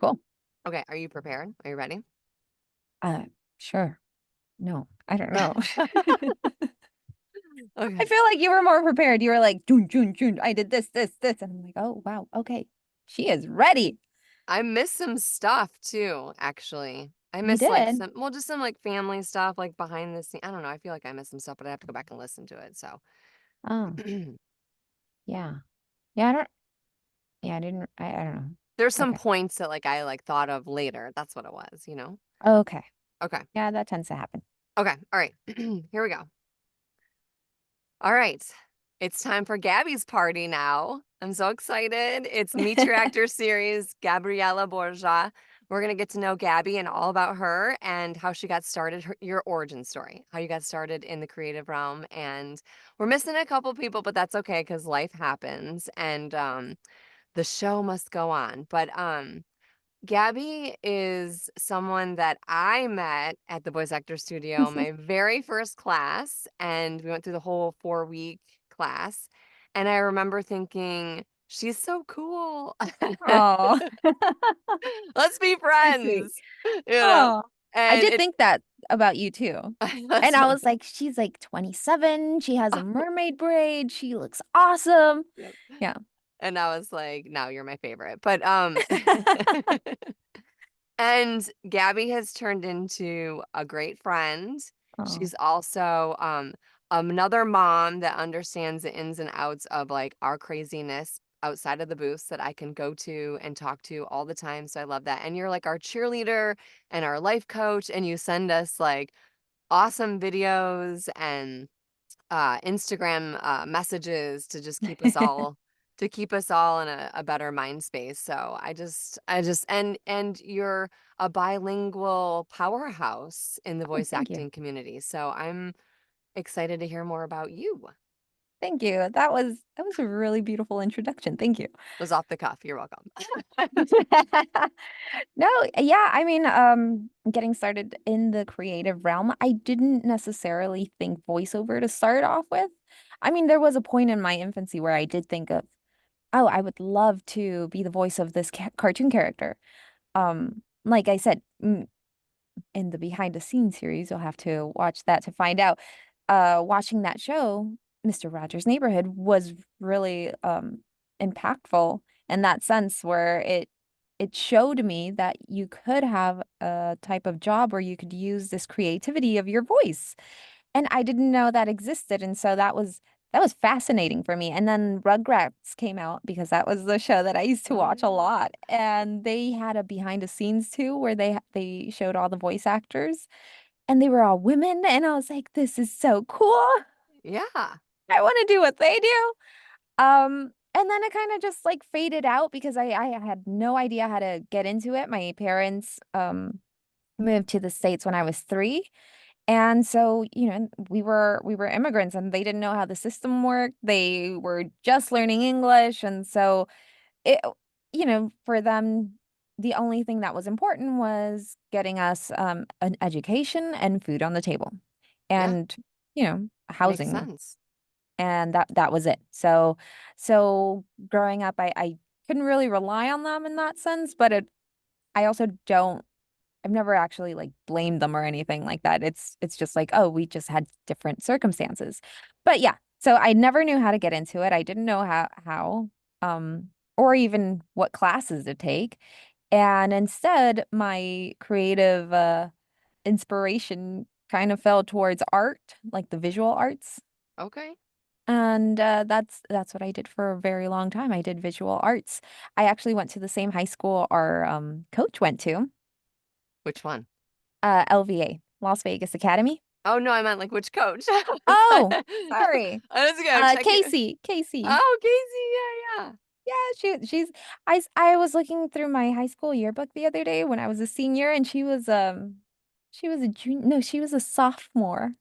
Cool. Okay, are you prepared? Are you ready? Uh, sure. No, I don't know. I Okay. feel like you were more prepared. You were like, June, June, June. I did this, this, this. And I'm like, oh, wow. Okay. She is ready. I missed some stuff too, actually. I You missed like did. some, well, just some like family stuff, like behind the scene. I don't know. I feel like I missed some stuff, but I have to go back and listen to it. So Oh, yeah. Yeah, I didn't, I don't know. there's some Okay. points that like I like thought of later. That's what it was, you know? Okay. Okay. Yeah, that tends to happen. Okay. All right. Here we go. All right. It's time for Gabby's party now. I'm so excited. It's Meet Your Actor series, Gabriela Borja. We're going to get to know Gabby and all about her and how she got started, your origin story, how you got started in the creative realm. And we're missing a couple people, but that's okay because life happens and the show must go on. But Gabby is someone that I met at the Voice Actor Studio, my very first class, and we went through the whole 4-week class. And I remember thinking, she's so cool. Oh, Let's be so sweet. friends, you know? Oh, I And did it, think that about you too. that's And I so, was like, she's like 27. She has a mermaid braid. She looks awesome. yep. Yeah. And I was like, now you're my favorite. But and Gabby has turned into a great friend. Oh, She's also another mom that understands the ins and outs of like our craziness outside of the booths that I can go to and talk to all the time. So I love that. And you're like our cheerleader and our life coach, and you send us like awesome videos and Instagram messages to just keep us all in a better mind space. So I just and you're a bilingual powerhouse in the oh, voice thank you. acting community. So I'm excited to hear more about you. It Thank you. That was a really beautiful introduction. Thank you. was off the cuff. You're welcome. No, yeah, I mean, getting started in the creative realm, I didn't necessarily think voiceover to start off with. I mean, there was a point in my infancy where I did think of, oh, I would love to be the voice of this ca cartoon character. Like I said, in the behind the scenes series, you'll have to watch that to find out. Watching that show, Mr. Rogers' Neighborhood was really impactful in that sense where it showed me that you could have a type of job where you could use this creativity of your voice. And I didn't know that existed. And so that was fascinating for me. And then Rugrats came out because that was the show that I used to Oh watch a yeah. lot. And they had a behind the scenes too where they showed all the voice actors and they were all women. And I was like, this is so cool. Yeah. I want to do what they do. And then it kind of just like faded out because I had no idea how to get into it. My parents moved to the States when I was 3. And so, we were immigrants and they didn't know how the system worked. They were just learning English. And so it, for them, the only thing that was important was getting us an education and food on the table Yeah. and, Makes housing. sense. And that was it. So growing up, I couldn't really rely on them in that sense, but I also don't I've never actually like blamed them or anything like that. It's just like, oh, we just had different circumstances. But yeah, so I never knew how to get into it. I didn't know how or even what classes to take. And instead, my creative inspiration kind of fell towards art, like the visual arts. Okay. And that's what I did for a very long time. I did visual arts. I actually went to the same high school our coach went to. Which one? LVA, Las Vegas Academy. Oh no, I meant like which coach? Oh, sorry. I was gonna check it. Casey. Oh, Casey. Yeah, yeah. Yeah, I was looking through my high school yearbook the other day when I was a senior and she was a junior. No, she was a sophomore.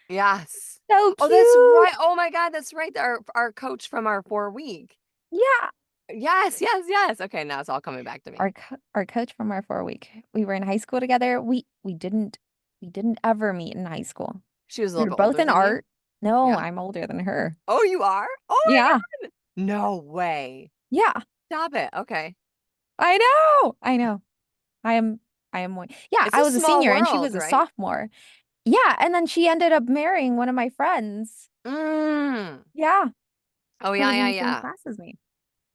Yes. So Oh, that's right. cute. Oh my God, that's right. Our coach from our 4-week. Yeah. Yes, yes, yes. Okay, now it's all coming back to me. Our coach from our 4-week. We were in high school together. We didn't ever meet in high school. She was a We little were bit both older in than you? art. No, Yeah. I'm older than her. Oh, you are? Oh Yeah. my God. No way. Yeah. Stop it. Okay. I know. I know. I am I am one. Yeah, It's I a was a small senior and she world, was a right? sophomore. Yeah, and then she ended up marrying one of my friends. Mm. Yeah, Oh, who yeah, was in yeah, the same yeah. class as me.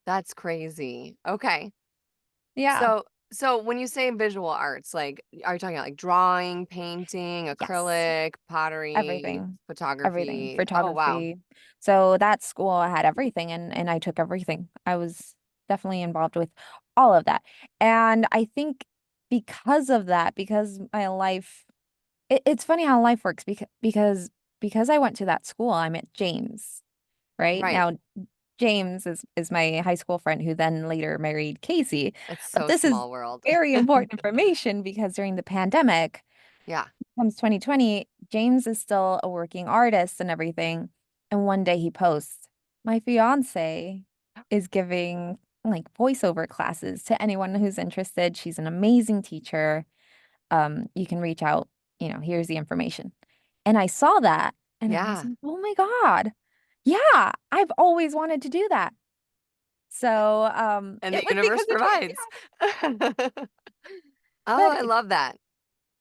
That's crazy. Okay. Yeah. So when you say visual arts, like, are you talking like drawing, painting, Yes. acrylic, pottery, Everything. Everything. photography? Oh, wow. Photography. So that school I had everything and I took everything. I was definitely involved with all of that. And I think because of that, because my life it's funny how life works because I went to that school, I met James, right? Right. Now James is my high school friend who then later married Casey. It's But so this is small world. very important information because during the pandemic, Yeah. comes 2020, James is still a working artist and everything. And one day he posts, my fiance is giving like voiceover classes to anyone who's interested. She's an amazing teacher. You can reach out, here's the information. And I saw that and I was Yeah. like, oh my God. Yeah, I've always wanted to do that. So And the it was universe because of James. provides. Yeah. Oh, But I love that.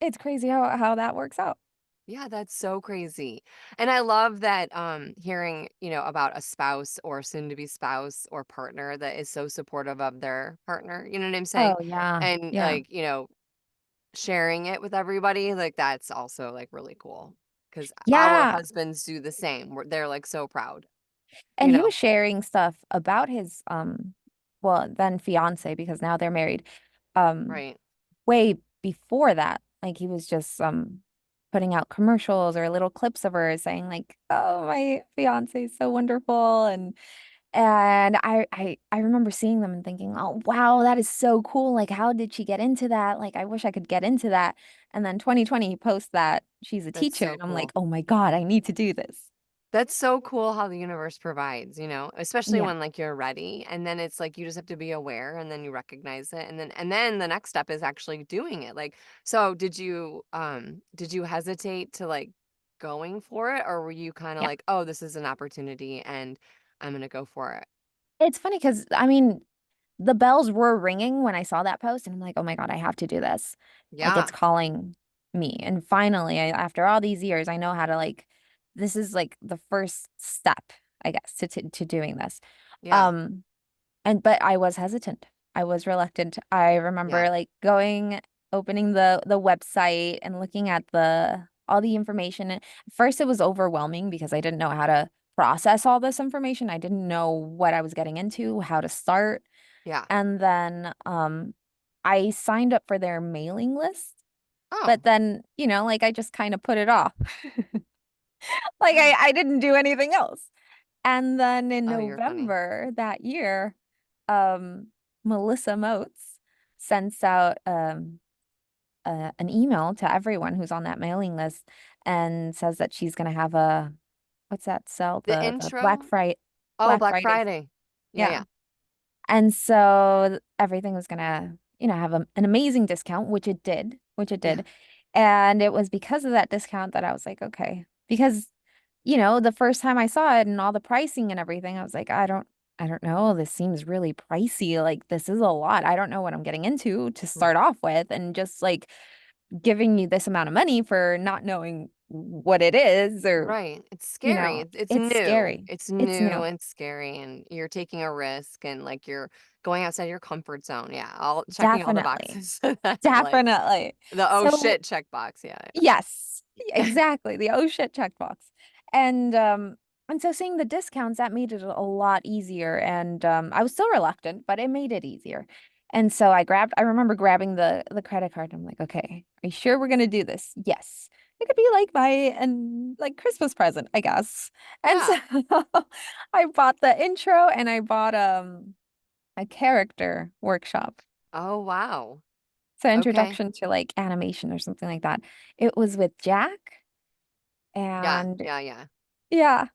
it's crazy how that works out. Yeah, that's so crazy. And I love that hearing, about a spouse or soon to be spouse or partner that is so supportive of their partner. You know what I'm saying? Oh yeah. And Yeah. like, sharing it with everybody, like that's also like really cool. Because our Yeah. husbands do the same. They're like so proud, you And he know. was sharing stuff about his well, then fiance because now they're married. Um Right. Way before that. Like he was just putting out commercials or little clips of her saying like, "Oh, my fiance is so wonderful." And I remember seeing them and thinking, "Oh, wow, that is so cool. Like how did she get into that? Like I wish I could get into that." And then 2020 he posts that she's a That's teacher so and I'm like, cool. "Oh my God, I need to do this." That's so cool how the universe provides, especially Yeah. when like you're ready and then it's like you just have to be aware and then you recognize it and then the next step is actually doing it. Like, so did you hesitate to like going for it or were you kind of Yeah. like, "Oh, this is an opportunity and I'm going to go for it." It's funny because I mean, the bells were ringing when I saw that post, and I'm like, oh my God, I have to do this. Like it's Yeah. calling me. And finally, after all these years, I know how to this is like the first step, I guess, to doing this. Yeah. Um, but I was hesitant. I was reluctant. I Yeah. remember like opening the website and looking at the all the information. At first, it was overwhelming because I didn't know how to process all this information. I didn't know what I was getting into, how to start. Yeah. And then I signed up for their mailing list, but Oh. then, like I just kind of put it off. Like I didn't do anything else. And then in Oh, you're funny. November that year, um, Melissa Moats sends out an email to everyone who's on that mailing list and says that she's going to have what's that sell? The The Black intro? Friday Oh, Black Black Friday. Friday. Yeah, Yeah. yeah. And so everything was gonna, have an amazing discount, which it Yeah. did. And it was because of that discount that I was like, okay, because, the first time I saw it and all the pricing and everything, I was like, I don't know, this seems really pricey. Like this is a lot. I don't know what I'm getting into to Mm. start off with. And just like giving you this amount of money for not knowing what it is or, Right. It's scary. It's it's new. scary. It's It's new new. and scary, and you're taking a risk and like you're going outside your comfort zone. Yeah. All checking all the Definitely. boxes. Like Definitely. the oh So, shit checkbox. Yeah. yes, Yeah. exactly. The oh shit checkbox. And so seeing the discounts, that made it a lot easier. And I was still reluctant, but it made it easier. And so I remember grabbing the credit card. I'm like, okay, are you sure we're gonna do this? Yes. It could be like like Christmas present, I guess. And so Yeah. I bought the intro and I bought a character workshop. Oh, wow. So Okay. introduction to like animation or something like that. It was with Jack Yeah. and Yeah. Yeah. yeah,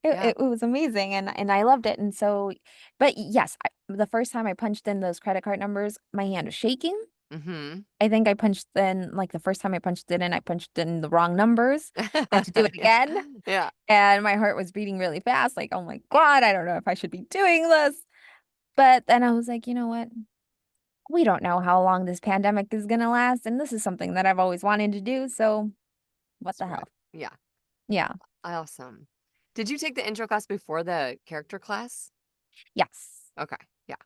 Yeah. it was amazing and I loved it. And so, but yes, the first time I punched in those credit card numbers, my hand was shaking. Mm-hmm. I think I punched in like the first time I punched it in, I punched in the wrong numbers. I had to do it Yeah. again. Yeah. And my heart was beating really fast. Like, oh my God, I don't know if I should be doing this. But then I was like, you know what? we don't know how long this pandemic is gonna last, and this is something that I've always wanted to do, so what the Screw it. hell? Yeah. Yeah. Awesome. Did you take the intro class before the character class? Yes. Okay. Yeah.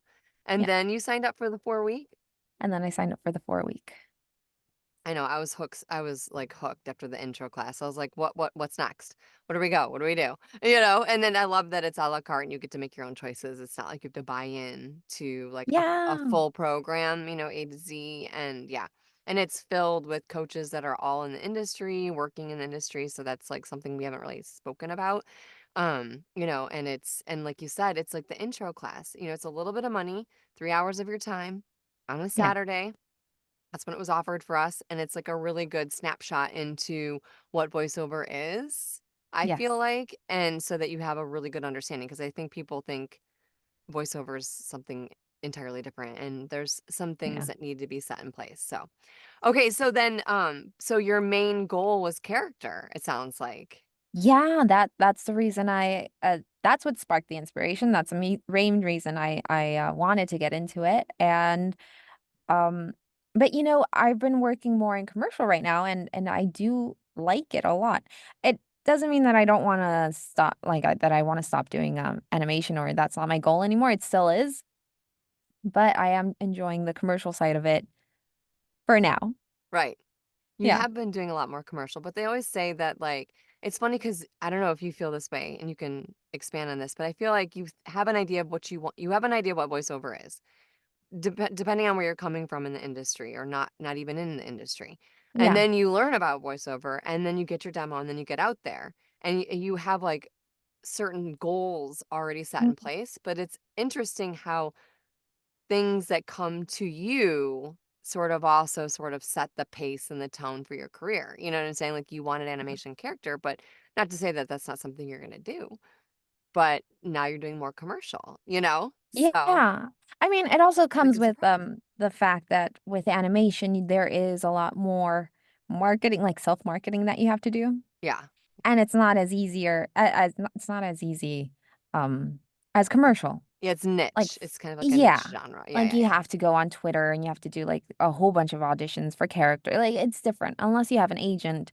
And Yeah. then you signed up for the 4 week? And then I signed up for the 4 week. I know, I was hooked. I was like hooked after the intro class. I was like, what's next? Where do we go? What do we do? And then I love that it's a la carte and you get to make your own choices. It's not like you have to buy in to like a Yeah. full program, A to Z. And yeah. And it's filled with coaches that are all in the industry, working in the industry. So that's like something we haven't really spoken about. And like you said, it's like the intro class. It's a little bit of money, 3 hours of your time on a Yeah. Saturday. That's when it was offered for us, and it's like a really good snapshot into what voiceover is, I feel Yes. like, and so that you have a really good understanding. Because I think people think voiceover is something entirely different, and there's some things Yeah. that need to be set in place. So, okay, so then, so your main goal was character, it sounds like. Yeah, that's the reason that's what sparked the inspiration. That's the main reason I wanted to get into it. And um but I've been working more in commercial right now, and I do like it a lot. It doesn't mean that I don't want to stop, that I want to stop doing animation, or that's not my goal anymore. It still is, but I am enjoying the commercial side of it for now. Right. You Yeah. have been doing a lot more commercial, but they always say that, like, it's funny because I don't know if you feel this way, and you can expand on this, but I feel like you have an idea of what you want. You have an idea what voiceover is, depending on where you're coming from in the industry, or not even in the industry. And Yeah. then you learn about voiceover, and then you get your demo, and then you get out there, and you have like certain goals already set in Mm. place. But it's interesting how things that come to you sort of also sort of set the pace and the tone for your career. You know what I'm saying? Like, you want an animation character, but not to say that that's not something you're going to do, but now you're doing more commercial? So, Yeah. I mean, it also that comes gives you with pride. the fact that with animation there is a lot more marketing, like self-marketing, that you have to do. Yeah. And it's not as easier it's not as easy um as commercial. Yeah, it's Like niche. It's kind of like a yeah. niche genre. Yeah, Like yeah, you yeah. have to go on Twitter and you have to do like a whole bunch of auditions for character. Like it's different unless you have an agent.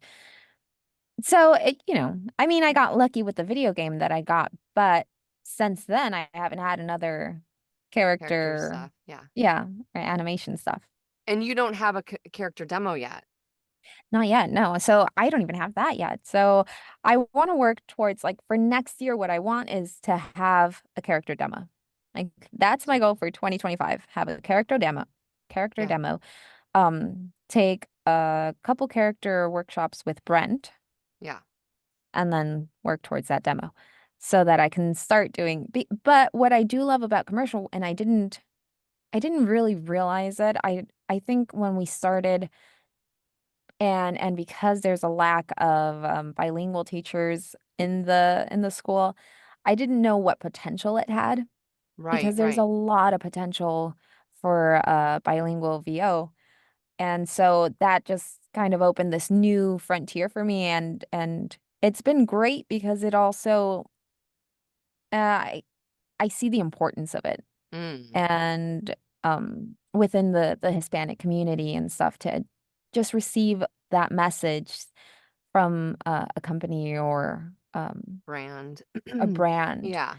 So I mean, I got lucky with the video game that I got, but since then I haven't had another Character character, stuff. Yeah. yeah, or animation stuff. And you don't have a character demo yet. Not yet, no. So I don't even have that yet. So I want to work towards, like, for next year, what I want is to have a character demo. Like that's my goal for 2025. Have a character demo. Character Yeah. demo. Take a couple character workshops with Brent Yeah. and then work towards that demo so that I can start doing but what I do love about commercial, and I didn't really realize it. I think when we started, and because there's a lack of bilingual teachers in the school, I didn't know what potential it had, Right, because there's a right. lot of potential for bilingual VO. And so that just kind of opened this new frontier for me, and it's been great because it also I see the importance of it, Mm, and within the Hispanic community and stuff, to just receive that message from a company or brand. a brand Yeah.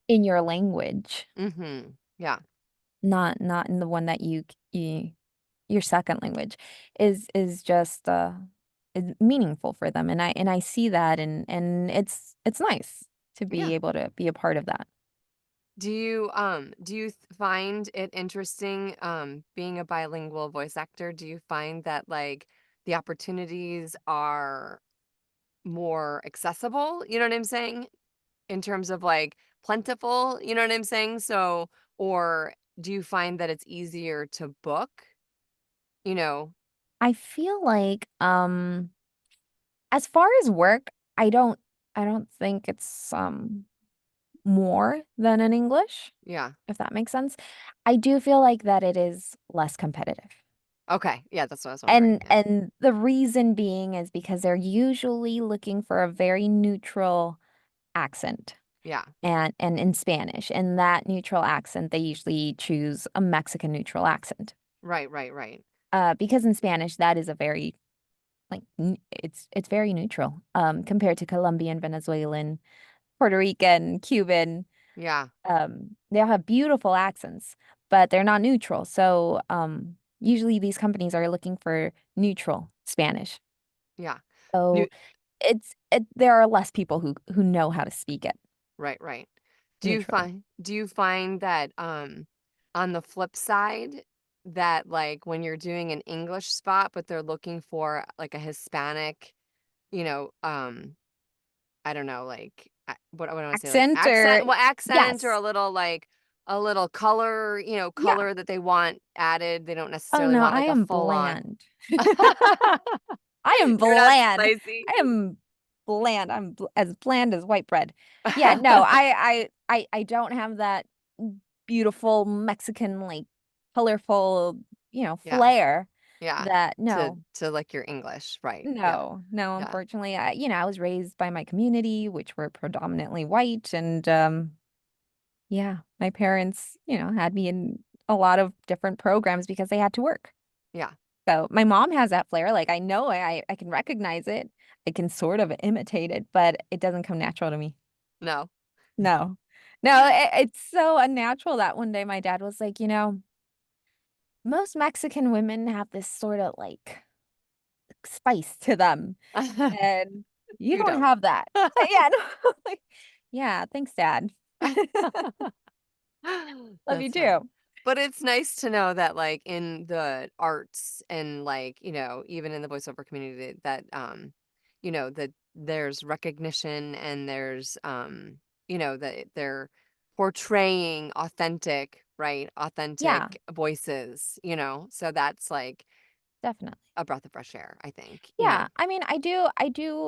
in your language, Mm-hmm. Yeah. not in the one that your second language, is just is meaningful for them, and I see that, and it's nice to be Yeah. able to be a part of that. Do you find it interesting being a bilingual voice actor? Do you find that, like, the opportunities are more accessible? You know what I'm saying? In terms of, like, plentiful, you know what I'm saying? So, or do you find that it's easier to book? You know? I feel like as far as work, I don't think it's more than in English, Yeah. if that makes sense. I do feel like that it is less competitive. Okay. Yeah, that's what I was wondering. And Yeah. and the reason being is because they're usually looking for a very neutral accent, Yeah. and in Spanish. And that neutral accent, they usually choose a Mexican neutral accent. Right, right, right. Because in Spanish that is a very it's very neutral compared to Colombian, Venezuelan, Puerto Rican, Cuban. Yeah, They all have beautiful accents, but they're not neutral. So usually these companies are looking for neutral Spanish. yeah. New So there are less people who know how to speak it Right, right. neutrally. Do you find that on the flip side that like when you're doing an English spot but they're looking for like a Hispanic, you know, I don't know, like what do I want to say, like Accent or accent, well, accent or yes. a little color, Yeah. color that they want added. They don't Oh necessarily no, want I like a am full on. bland. I am You're not bland. spicy. I am bland. I'm bl as bland as white bread. Yeah, no, I don't have that beautiful Mexican like colorful, Yeah, flair yeah. that To no. like your English, right? Yeah, No, yeah, unfortunately. I was raised by my community, which were predominantly white and yeah, my parents, had me in a lot of different programs because they had to work. yeah. So my mom has that flair. Like I know I can recognize it. I can sort of imitate it, but it doesn't come natural to me. No. No. No, it's so unnatural that one day my dad was like, most Mexican women have this sort of like spice to them, and you You don't don't. have that. Yeah, no, like, yeah, thanks, Dad. Love you That's funny. too. But it's nice to know that, like, in the arts and, like, even in the voiceover community that, that there's recognition and there's, that they're portraying authentic, right? Yeah, Authentic voices, So that's like definitely. a breath of fresh air, I think. Yeah, I mean, I do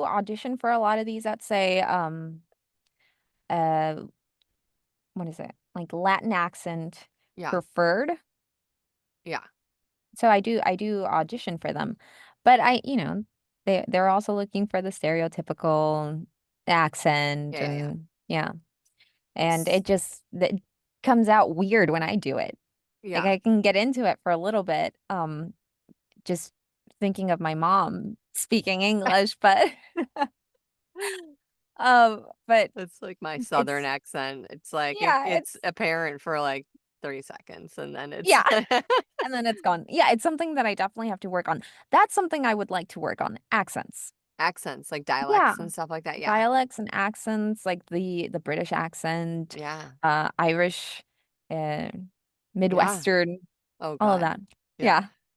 audition for a lot of these that say uh what is it? Like Latin accent Yeah. preferred. Yeah. So I do audition for them. But they're also looking for the stereotypical accent Yeah. Yeah. Yeah. and yeah. And S- it comes out weird when I do it. Like Yeah. I can get into it for a little bit, just thinking of my mom speaking English, but It's like my southern it's accent. It's like yeah, it's apparent for like 30 seconds and then it's yeah. And then it's gone. Yeah, it's something that I definitely have to work on. That's something I would like to work on. Accents. accents, like Yeah. dialects and stuff like that. Yeah. Dialects and accents, like the British accent, Yeah. Irish, uh, Yeah. Midwestern, Oh all of God. that. Yeah.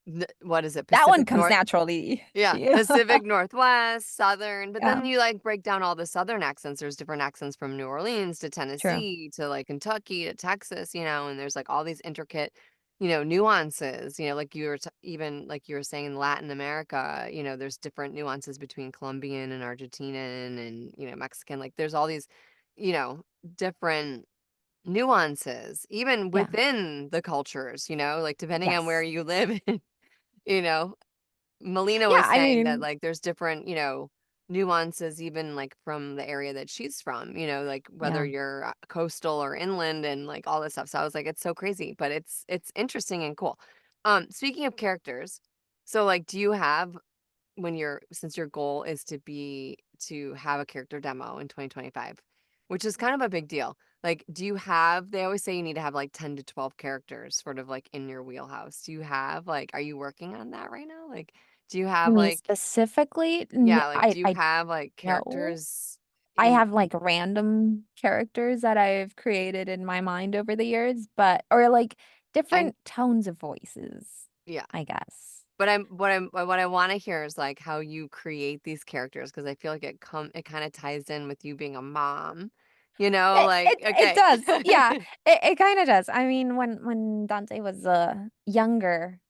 Yeah. What is it? That one Pacific comes North. naturally to Yeah, you. Pacific Northwest, Southern, but Yeah, then you like break down all the Southern accents. There's different accents from New Orleans to true. Tennessee to like Kentucky to Texas, and there's like all these intricate, nuances, like even like you were saying in Latin America, there's different nuances between Colombian and Argentinian and, Mexican. Like there's all these, you know, different nuances, even Yeah. within the cultures, like depending on where Yes. you live, you know. Melina Yeah, was I saying that, mean, like, there's different, nuances even, like, from the area that she's from, like, whether yeah. you're, coastal or inland and, like, all this stuff, so I was like, "It's so crazy," but it's interesting and cool. Speaking of characters, so, like, do you have since your goal is to have a character demo in 2025, which is kind of a big deal. Like, they always say you need to have like 10 to 12 characters sort of like in your wheelhouse. Are you working on that right now? Like, do you have Me like, y- specifically, yeah, like, do you I have like know. characters I in, have like random characters that I've created in my mind over the years, or like I, different tones of voices, yeah. I guess. But what I want to hear is like how you create these characters because I feel like it kind of ties in with you being a mom, like It okay. does. Yeah, it kind of does. I mean, when Dante was younger,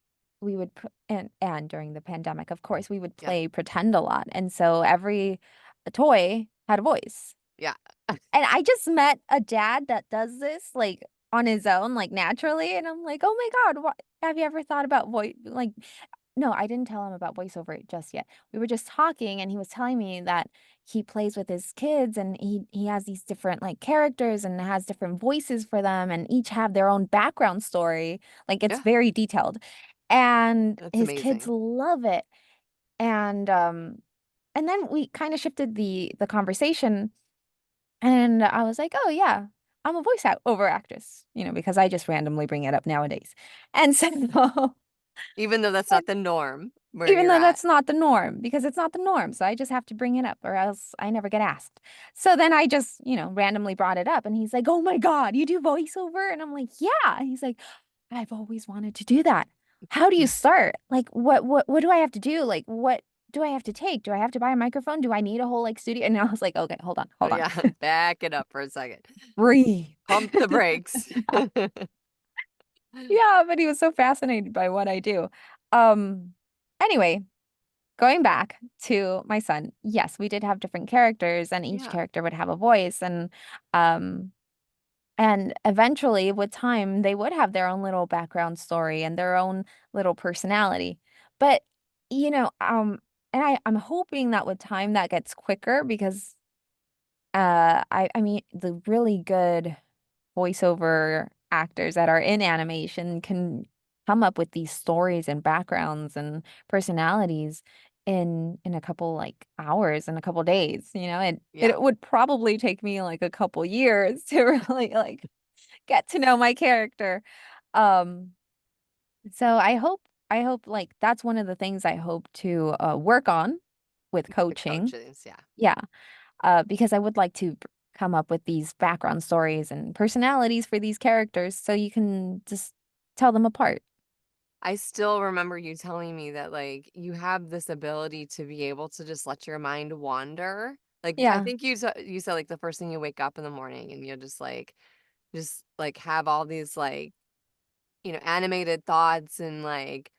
we would put and during the pandemic, of course, we would Yeah. play pretend a lot. And so every toy had a voice. Yeah. And I just met a dad that does this like on his own, like naturally, and I'm like, "Oh my God, what have you ever thought about voice like no, I didn't tell him about voiceover just yet. We were just talking and he was telling me that he plays with his kids and he has these different like characters and has different voices for them and each have their own background story. Like it's Yeah. very detailed. and That's his kids amazing. love it. And then we kind of shifted the conversation, and I was like, "Oh yeah, I'm a voice out over actress," because I just randomly bring it up nowadays. And so Even though that's not the norm where even you're though at. that's not the norm, because it's not the norm, so I just have to bring it up or else I never get asked. So then I just, randomly brought it up, and he's like, "Oh my God, you do voiceover?" And I'm like, "Yeah." He's like, "I've always wanted to do that. How do you start? Like what do I have to do? Like what do I have to take? Do I have to buy a microphone? Do I need a whole like studio?" And I was like, "Okay, hold on, hold on. Yeah, back it up for a second. Breathe." Pump the brakes. Yeah, but he was so fascinated by what I do. Um, anyway, going back to my son, yes, we did have different characters, and each Yeah, character would have a voice, um and eventually with time they would have their own little background story and their own little personality. But and I'm hoping that with time that gets quicker because I mean the really good voiceover actors that are in animation can come up with these stories and backgrounds and personalities in a couple like hours and a couple days, yeah. it would probably take me like a couple years to really like get to know my character. Um so I hope like that's one of the things I hope to work on with The coaching. coaches, yeah. Yeah, because I would like to come up with these background stories and personalities for these characters so you can just tell them apart. I still remember you telling me that, like, you have this ability to be able to just let your mind wander. Like, I Yeah. think you said, like, the first thing you wake up in the morning and you just, like, have all these, like, animated thoughts and, like,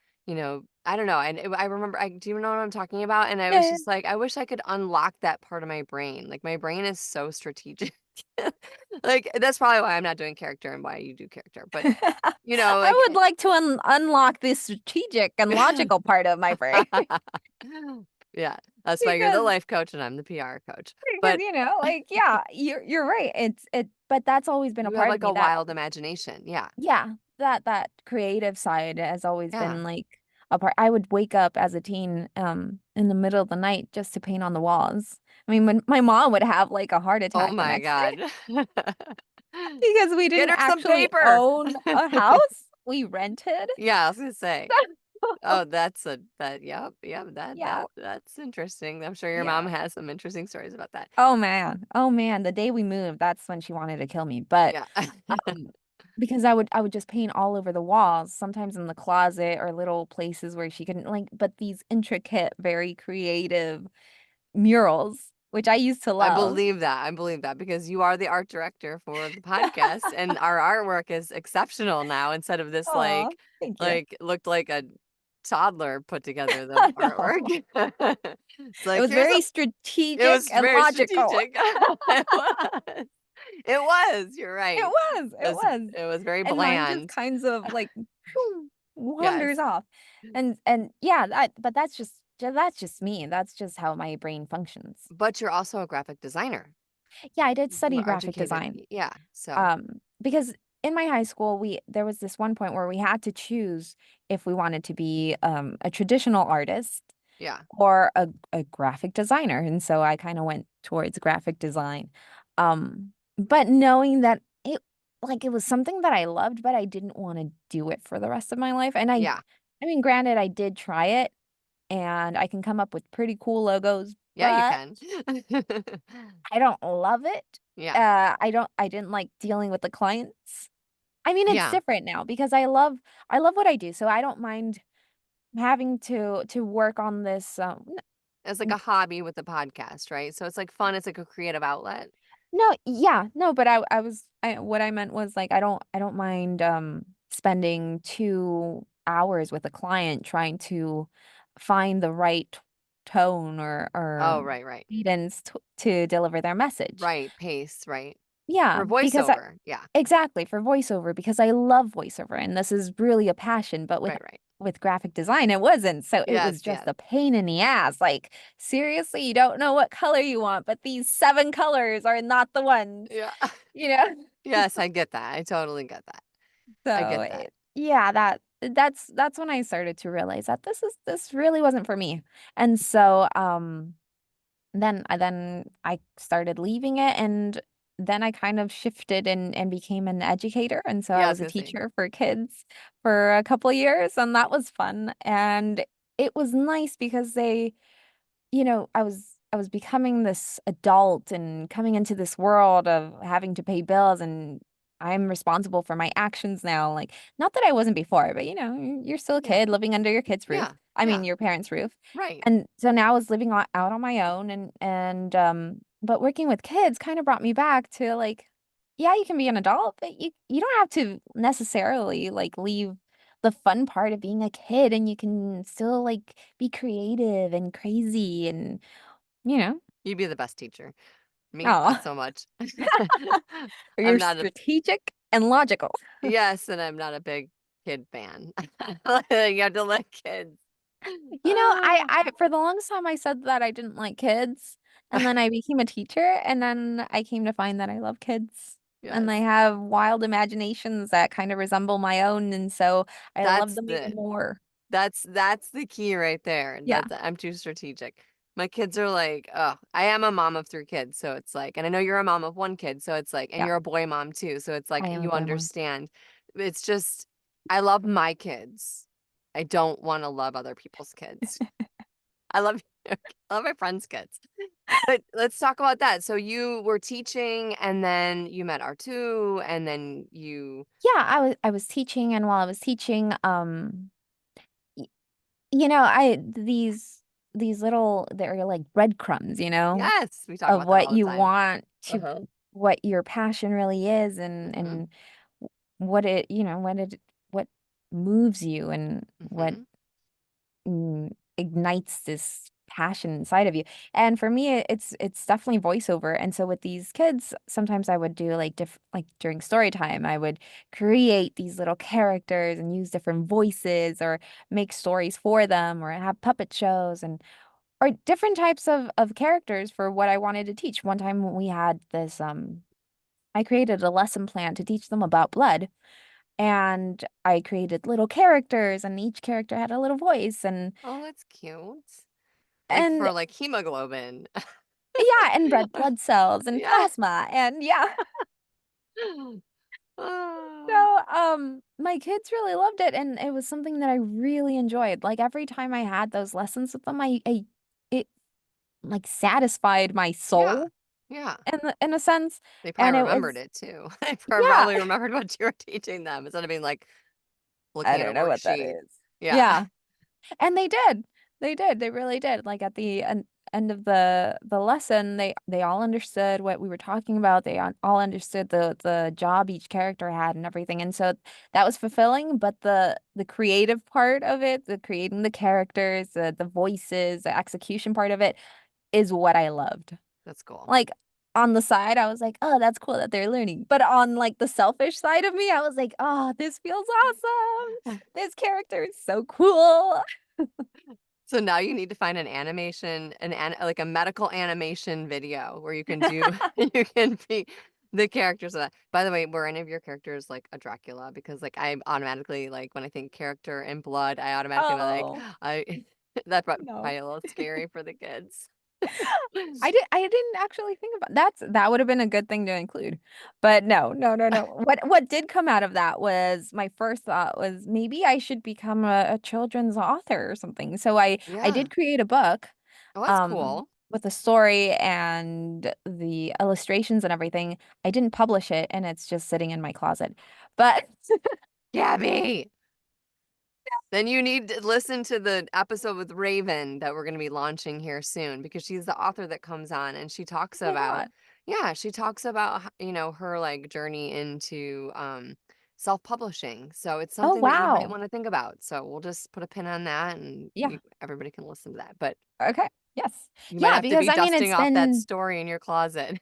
I don't know, and I remember do you know what I'm talking about? And I was Yeah. just like, I wish I could unlock that part of my brain. Like, my brain is so strategic. Like, that's probably why I'm not doing character and why you do character, but, I would like like to unlock this strategic and logical part of my brain Yeah, that's why you're the because life coach and I'm the PR coach. because But like yeah, you're right. But that's always been a you have, part of like, me a that wild imagination. Yeah. yeah, that creative side has always Yeah. been like a part. I would wake up as a teen in the middle of the night just to paint on the walls. I mean, when my mom would have like a heart Oh attack the my next day god. because we Get didn't her some actually paper. own a house. We rented. Yeah, I was gonna say. Oh, yep, yep, Yeah. that's interesting. I'm sure your mom Yeah. has some interesting stories about that. Oh man. Oh man. The day we moved, that's when she wanted to kill me. But Yeah. um because I would just paint all over the walls, sometimes in the closet or little places where she couldn't like, but these intricate, very creative murals, which I used to I love. believe that. I believe that because you are the art director for the podcast and our artwork is exceptional now instead of this Oh, thank you. looked like a toddler put together the I know. artwork. It's It like was here's a very it strategic was and very logical. strategic. It was. It was. You're It right. was, it was. It was very And mine just bland. kinds of like Yes. wanders off. And yeah, that's just me. That's just how my brain functions. But you're also a graphic designer. Yeah, I did You study are graphic educated. design. Yeah. So, Because in my high school, we there was this one point where we had to choose if we wanted to be a traditional artist yeah. or a graphic designer. And so I kind of went towards graphic design. But knowing that it was something that I loved, but I didn't want to do it for the rest of my life. And Yeah. I mean, granted, I did try it and I can come up with pretty cool logos, Yeah, you but can. I don't love it. Yeah. I didn't like dealing with the clients. I mean, it's Yeah. different now because I love what I do, so I don't mind having to work on this. It's like a hobby with the podcast, right? So it's like fun, it's like a creative outlet. No, yeah, no, but what I meant was like I don't mind spending 2 hours with a client trying to find the right tone or Oh, right, right. cadence to deliver their message. Right, pace, right. Yeah, For because voiceover. Yeah. exactly for voiceover because I love voiceover and this is really a passion, but with Right, right. with graphic design it wasn't. So it Yes, was just yes. a pain in the ass. Like seriously, you don't know what color you want, but these 7 colors are not the ones, Yeah. you know? Yes, I get that. I totally get that. I So get that. yeah, that that's when I started to realize that this really wasn't for me. And so then I started leaving it, and then I kind of shifted and became an educator, and so I Yeah, I was was a gonna say. teacher for kids for a couple of years, and that was fun. And it was nice because I was becoming this adult and coming into this world of having to pay bills, and I'm responsible for my actions now. Like, not that I wasn't before, but you're still a Yeah, kid living under your kid's roof. yeah, I mean, yeah, your parents' roof. right. And so now I was living out on my own, and but working with kids kind of brought me back to, like, yeah, you can be an adult, but you don't have to necessarily like leave the fun part of being a kid, and you can still like be creative and crazy and you know. You'd be the best teacher. Me, not Oh, so much. I'm you're not a strategic and logical. yes, and I'm not a big kid fan. You have to let kids. I Ah, I for the longest time I said that I didn't like kids, and then I became a teacher, and then I came to find that I love kids. And yes. they have wild imaginations that kind of resemble my own, and so I love That's them even the more. that's the key right there. Yeah. That's I'm too strategic. My kids are like, oh, I am a mom of three kids, so it's like, and I know you're a mom of one kid, so it's like, and Yeah. you're a boy mom too, so it's I like am a you boy mom. understand. It's just, I love my kids. I don't want to love other people's kids. I love I love my friends' kids. But let's talk about that. So you were teaching and then you met R2 and then you Yeah, I was teaching, and while I was teaching, y- these little, they're like breadcrumbs, yes, we talk of about that what all the you time. want to, Uh-huh. what your passion really is, and Mhm. what moves you, and what Mhm. ignites this passion inside of you. And for me, it's definitely voiceover. And so with these kids, sometimes I would do like like during story time, I would create these little characters and use different voices, or make stories for them, or have puppet shows, and or different types of characters for what I wanted to teach. One time we had this I created a lesson plan to teach them about blood, and I created little characters, and each character had a little voice, Oh, that's cute. Like and for like hemoglobin. yeah, and red blood cells and Yeah. plasma, and yeah. Ah, So, my kids really loved it, and it was something that I really enjoyed. Like, every time I had those lessons with them, it like satisfied my yeah. soul Yeah. in a sense. They And probably it remembered was, it too. They yeah, probably remembered what you were teaching them instead of being like I looking at a don't know what that worksheet. is. Yeah. Yeah. And they did. They did. They really did. Like, at the end of the lesson, they all understood what we were talking about. They all understood the job each character had and everything. And so that was fulfilling, but the creative part of it, the creating the characters, the voices, the execution part of it is what I loved. That's cool. Like, on the side, I was like, "Oh, that's cool that they're learning." But on, like, the selfish side of me, I was like, "Oh, this feels awesome. This character is so cool." So now you need to find an animation, like a medical animation video where you can do you can be the characters of that. By the way, were any of your characters like a Dracula? Because like I automatically like when I think character and blood, I automatically am like Oh, I that no. probably a little scary for the kids. I didn't actually think about that would have been a good thing to include. But no, no, no, no. What did come out of that was, my first thought was, maybe I should become a children's author or something. So I Yeah. did create a book Oh, that's cool. with a story and the illustrations and everything. I didn't publish it, and it's just sitting in my closet. But Gabby. Then you need to listen to the episode with Raven that we're going to be launching here soon because she's the author that comes on and she talks oh my about God. yeah, she talks about her like journey into self-publishing. So it's Oh, something that you might wow. want to think about. So we'll just put a pin on that and Yeah. everybody can listen to that. But Okay. Yes. you might Yeah, have to because be I mean, dusting it's off that been story in your closet.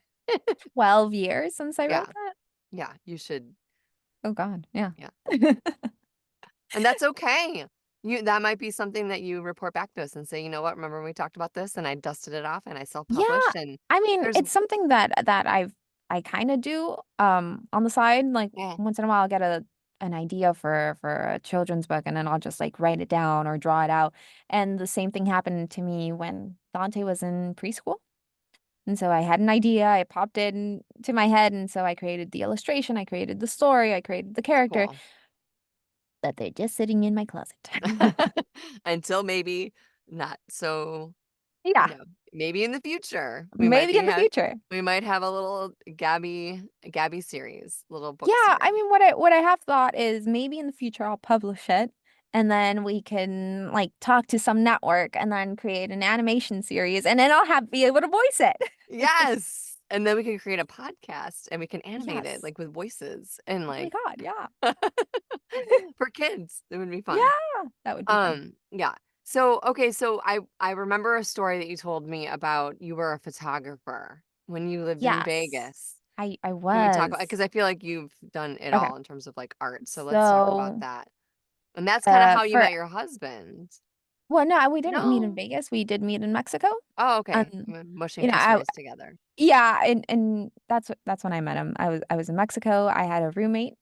12 years since I Yeah. wrote that. Yeah, you should. Oh God. Yeah. Yeah. And that's okay. That might be something that you report back to us and say, "You know what? Remember when we talked about this and I dusted it off and I Yeah, self-published and I mean, there's it's something that I kind of do on the side. Like, yeah, once in a while, I'll get an idea for a children's book, and then I'll just like write it down or draw it out. And the same thing happened to me when Dante was in preschool. And so I had an idea, I popped it into my head, and so I created the illustration, I created the story, I created the character, Cool. that they're just sitting in my closet. Until maybe not so, you Yeah, know, maybe in the future maybe in the future. we might have a little Gabby series, little book Yeah, I series. mean, what I have thought is maybe in the future I'll publish it, and then we can like talk to some network and then create an animation series, and then I'll have be able to voice it. Yes. And then we can create a podcast and we can animate it Yes. like with voices and Oh my like God, yeah. for kids. It would be fun. Yeah, that would be fun. Yeah. So, okay, so I remember a story that you told me about you were a photographer when you lived in Yes, Vegas. I Can we talk about, was. because I feel like you've done it Okay. all in terms of like art. So let's talk about So, that. And that's kind of how you for met your husband. well, no, we didn't meet in No? Vegas. We did meet in Mexico. Oh, okay. Um, Mushing you know, two I stories together. Yeah, and that's when I met him. I was in Mexico. I had a roommate.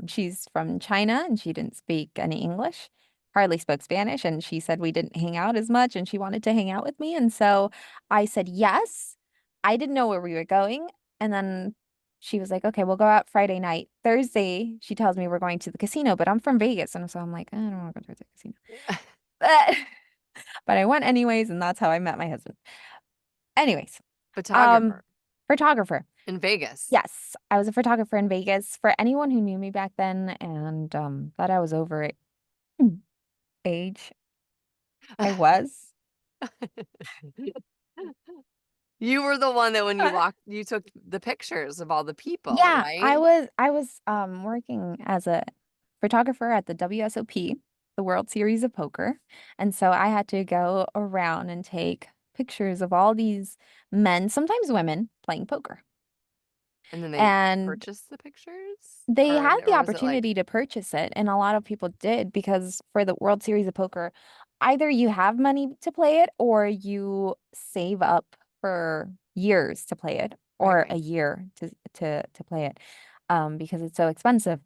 She's from China and she didn't speak any English, hardly spoke Spanish, and she said we didn't hang out as much and she wanted to hang out with me. And so I said yes. I didn't know where we were going. And then she was like, okay, we'll go out Friday night. Thursday, she tells me we're going to the casino, but I'm from Vegas. And so I'm like, I don't want to go to the casino. But, but I went anyways, and that's how I met my husband. Anyways, um, Photographer photographer. in Vegas. Yes, I was a photographer in Vegas. For anyone who knew me back then and thought I was over it, age, I was. You were the one that when you walked, you took the pictures of all the people, Yeah, right? I was working as a photographer at the WSOP, the World Series of Poker. And so I had to go around and take pictures of all these men, sometimes women, playing poker. And then they And purchased the pictures? they had the Or was it like, opportunity to purchase it, and a lot of people did because for the World Series of Poker, either you have money to play it or you save up for years to play it right, or a right. year to play it because it's so expensive.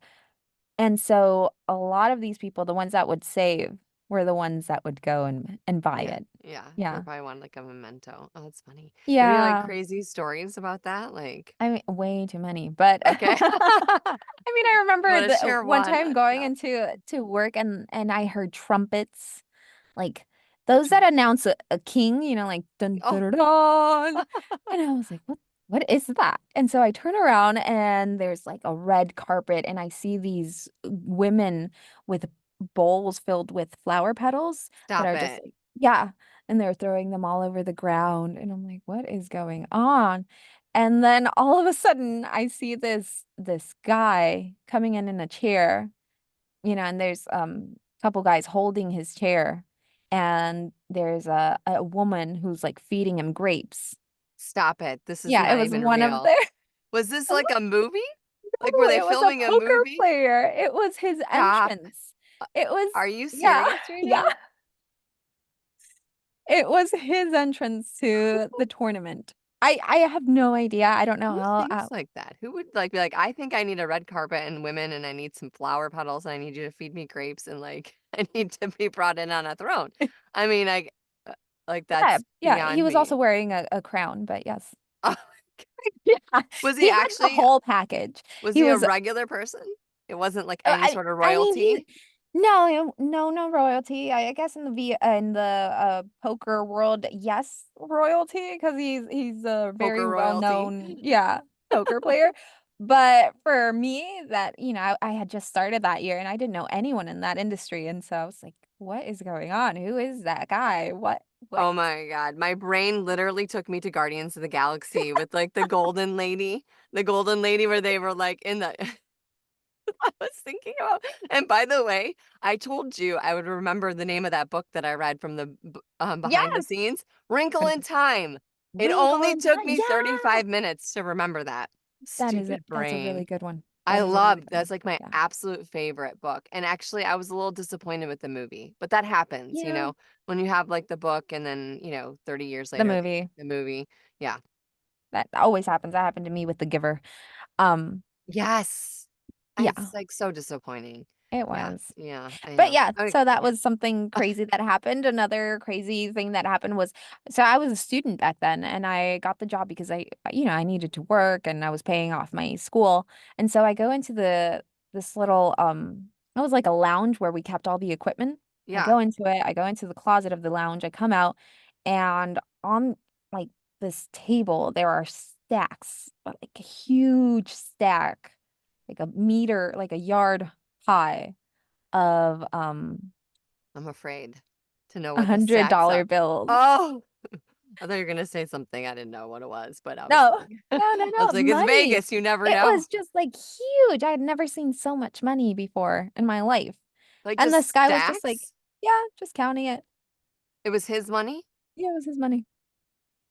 And so a lot of these people, the ones that would save, were the ones that would go and buy Yeah, it. yeah. They Yeah. probably want like a memento. Oh, that's funny. Do you have any like Yeah. crazy stories about that? Like, I mean, way too many, but okay. I mean, I You remember want to the share one one? time going No. into to work and I heard trumpets, like those that Trump. announce a king, like dun Oh, dun dun, dun. And I was like, what is that? And so I turn around and there's like a red carpet and I see these women with bowls filled with flower petals that stop are just it. like, yeah, and they're throwing them all over the ground. And I'm like, what is going on? And then all of a sudden I see this guy coming in a chair, and there's a couple guys holding his chair, and there's a woman who's like feeding him grapes. Stop it. This is Yeah, it not was even one of real. their Was this like a movie? Like, were no, they it was a filming a poker movie? player. It was his Stop. entrance. It was Are you yeah, serious right yeah. now? It was his entrance to the tournament. I have no idea. I don't know Who how. thinks like that? Who would like be like, I think I need a red carpet and women and I need some flower petals and I need you to feed me grapes and like I need to be brought in on a throne. I mean, uh, like Yeah, that's yeah. He beyond was also me. wearing a crown, but yes. Oh, Yeah, was he he had the actually whole package. was He he a was regular person? It wasn't like any I sort of I mean he royalty? no, no royalty. I guess in the poker world, yes, royalty because he's a very Poker royalty. well-known, yeah, poker player. But for me, that I had just started that year and I didn't know anyone in that industry, and so I was like, what is going on? Who is that guy? What? Oh my God. My brain literally took me to Guardians of the Galaxy with like the golden lady where they were like in the I was thinking about. And by the way, I told you I would remember the name of that book that I read from the behind the Yes, scenes, Wrinkle but in Time. It Wrinkle only in took Time. me Yeah, 35 minutes to remember that. Stupid that's a really brain. good one. I That is a really love good that's one. like my Yeah. absolute favorite book. And actually, I was a little disappointed with the movie, but that happens, Yeah. when you have like the book and then, 30 years The later, movie. the movie. Yeah. That always happens. That happened to me with The Giver. Um, Yes. Yeah, It's, like, so disappointing. it Yeah, was. yeah, I But know. yeah, I so that yeah. was something crazy that happened. Another crazy thing that happened was, so I was a student back then and I got the job because I needed to work and I was paying off my school. And so I go into this little it was like a lounge where we kept all the equipment. I Yeah, go into it, I go into the closet of the lounge, I come out, and on like this table there are stacks, but like a huge stack, like a meter, like a yard high of I'm afraid to know what the stacks $100 are. bills. Oh, I thought you were gonna say something I didn't know what it was, but I was No, like no, no, I was no, like, "It's money. Vegas, you never It know." was just like huge. I had never seen so much money before in my life. Like, And just this guy was just like, stacks? yeah, just counting it. It was his money? Yeah, it was his money.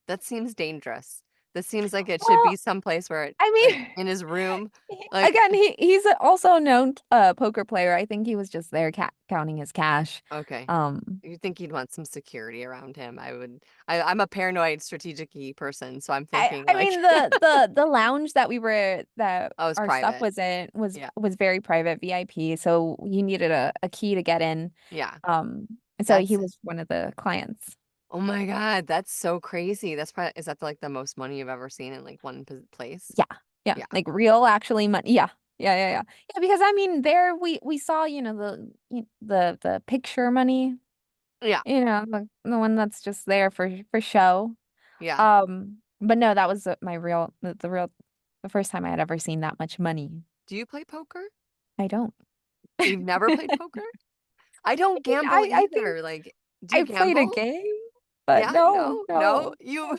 That seems dangerous. This seems like it should be Well, someplace where it I like, mean, in his room, like again, he's also a known poker player. I think he was just there ca counting his cash. okay. Um, You'd think he'd want some security around him. I'm a paranoid strategic-y person, so I'm I thinking I like, mean the lounge that we were that "Oh, it's our stuff private." was in Yeah. was very private VIP, so you needed a key to get in. Yeah. Um, and so he That's was one of the clients. oh my God, that's so crazy. That's probably is that like the most money you've ever seen in like one place? Yeah. Yeah. Yeah. Like real actually money. Yeah. Yeah, yeah, yeah. Yeah, because I mean there we saw, the picture money, Yeah. the one that's just there for show. Yeah. But no, that was my real the real the first time I had ever seen that much money. Do you play poker? I don't. You've never played poker? I don't gamble I think either. Like, do you I played a gamble? game, but Yeah, no, no, no. no. You No.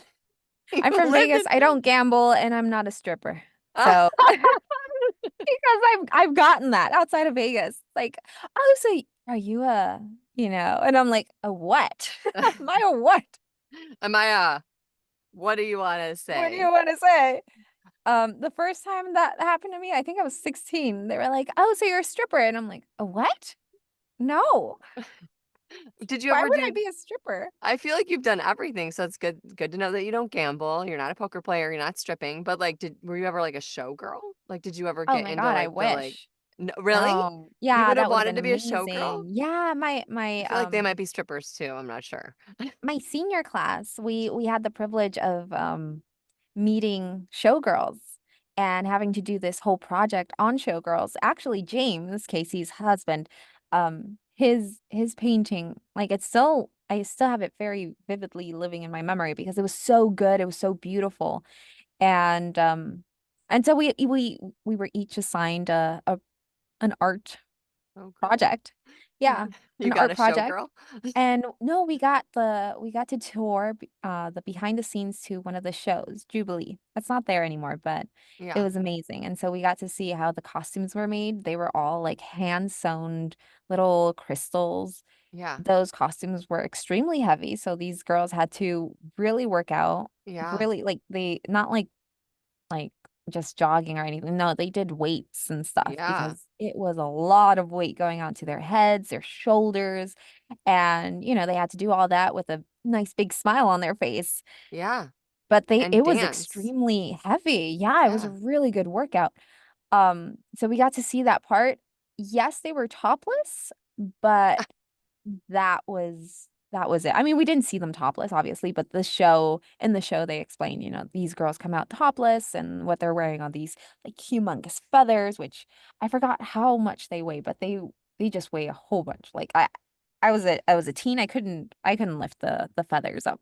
you I'm from lived Vegas. in I don't gamble and I'm not a stripper. Ah, So because I've gotten that outside of Vegas. Like, oh, so are you and I'm like, a what? Am I a what? am I what do you want to What do say? you want to say? The first time that happened to me, I think I was 16. They were like, "Oh, so you're a stripper." And I'm like, "A what? No. Did you Why ever would I do be a stripper?" I feel like you've done everything, so it's good to know that you don't gamble, you're not a poker player, you're not stripping, but like did were you ever like a showgirl? Like did you ever Oh get my into God, I like the like wish. no, really? No. You Yeah, would have that would have wanted been to be a showgirl? amazing. Yeah, I feel like they might be strippers too, I'm not sure. my senior class, we had the privilege of meeting showgirls and having to do this whole project on showgirls. Actually, James, Casey's husband, his painting, like I still have it very vividly living in my memory because it was so good, it was so beautiful. And and so we were each assigned a an art Oh, cool. project. Yeah, You an got art a project. showgirl? And no, we got to tour the behind the scenes to one of the shows, Jubilee. That's not there anymore, but it Yeah, was amazing. And so we got to see how the costumes were made. They were all like hand sewn little crystals. yeah, Those costumes were extremely heavy, so these girls had to really work out, yeah, really like they not like just jogging or anything. No, they did weights and stuff yeah, because it was a lot of weight going onto their heads, their shoulders, and they had to do all that with a nice big smile on their face. yeah, But and it was dance. extremely heavy. Yeah, it was a Yeah. really good workout. So we got to see that part. Yes, they were topless, but that was it. I mean, we didn't see them topless, obviously, but in the show they explain, these girls come out topless and what they're wearing on these like humongous feathers, which I forgot how much they weigh, but they just weigh a whole bunch. Like I was a teen, I couldn't lift the feathers up.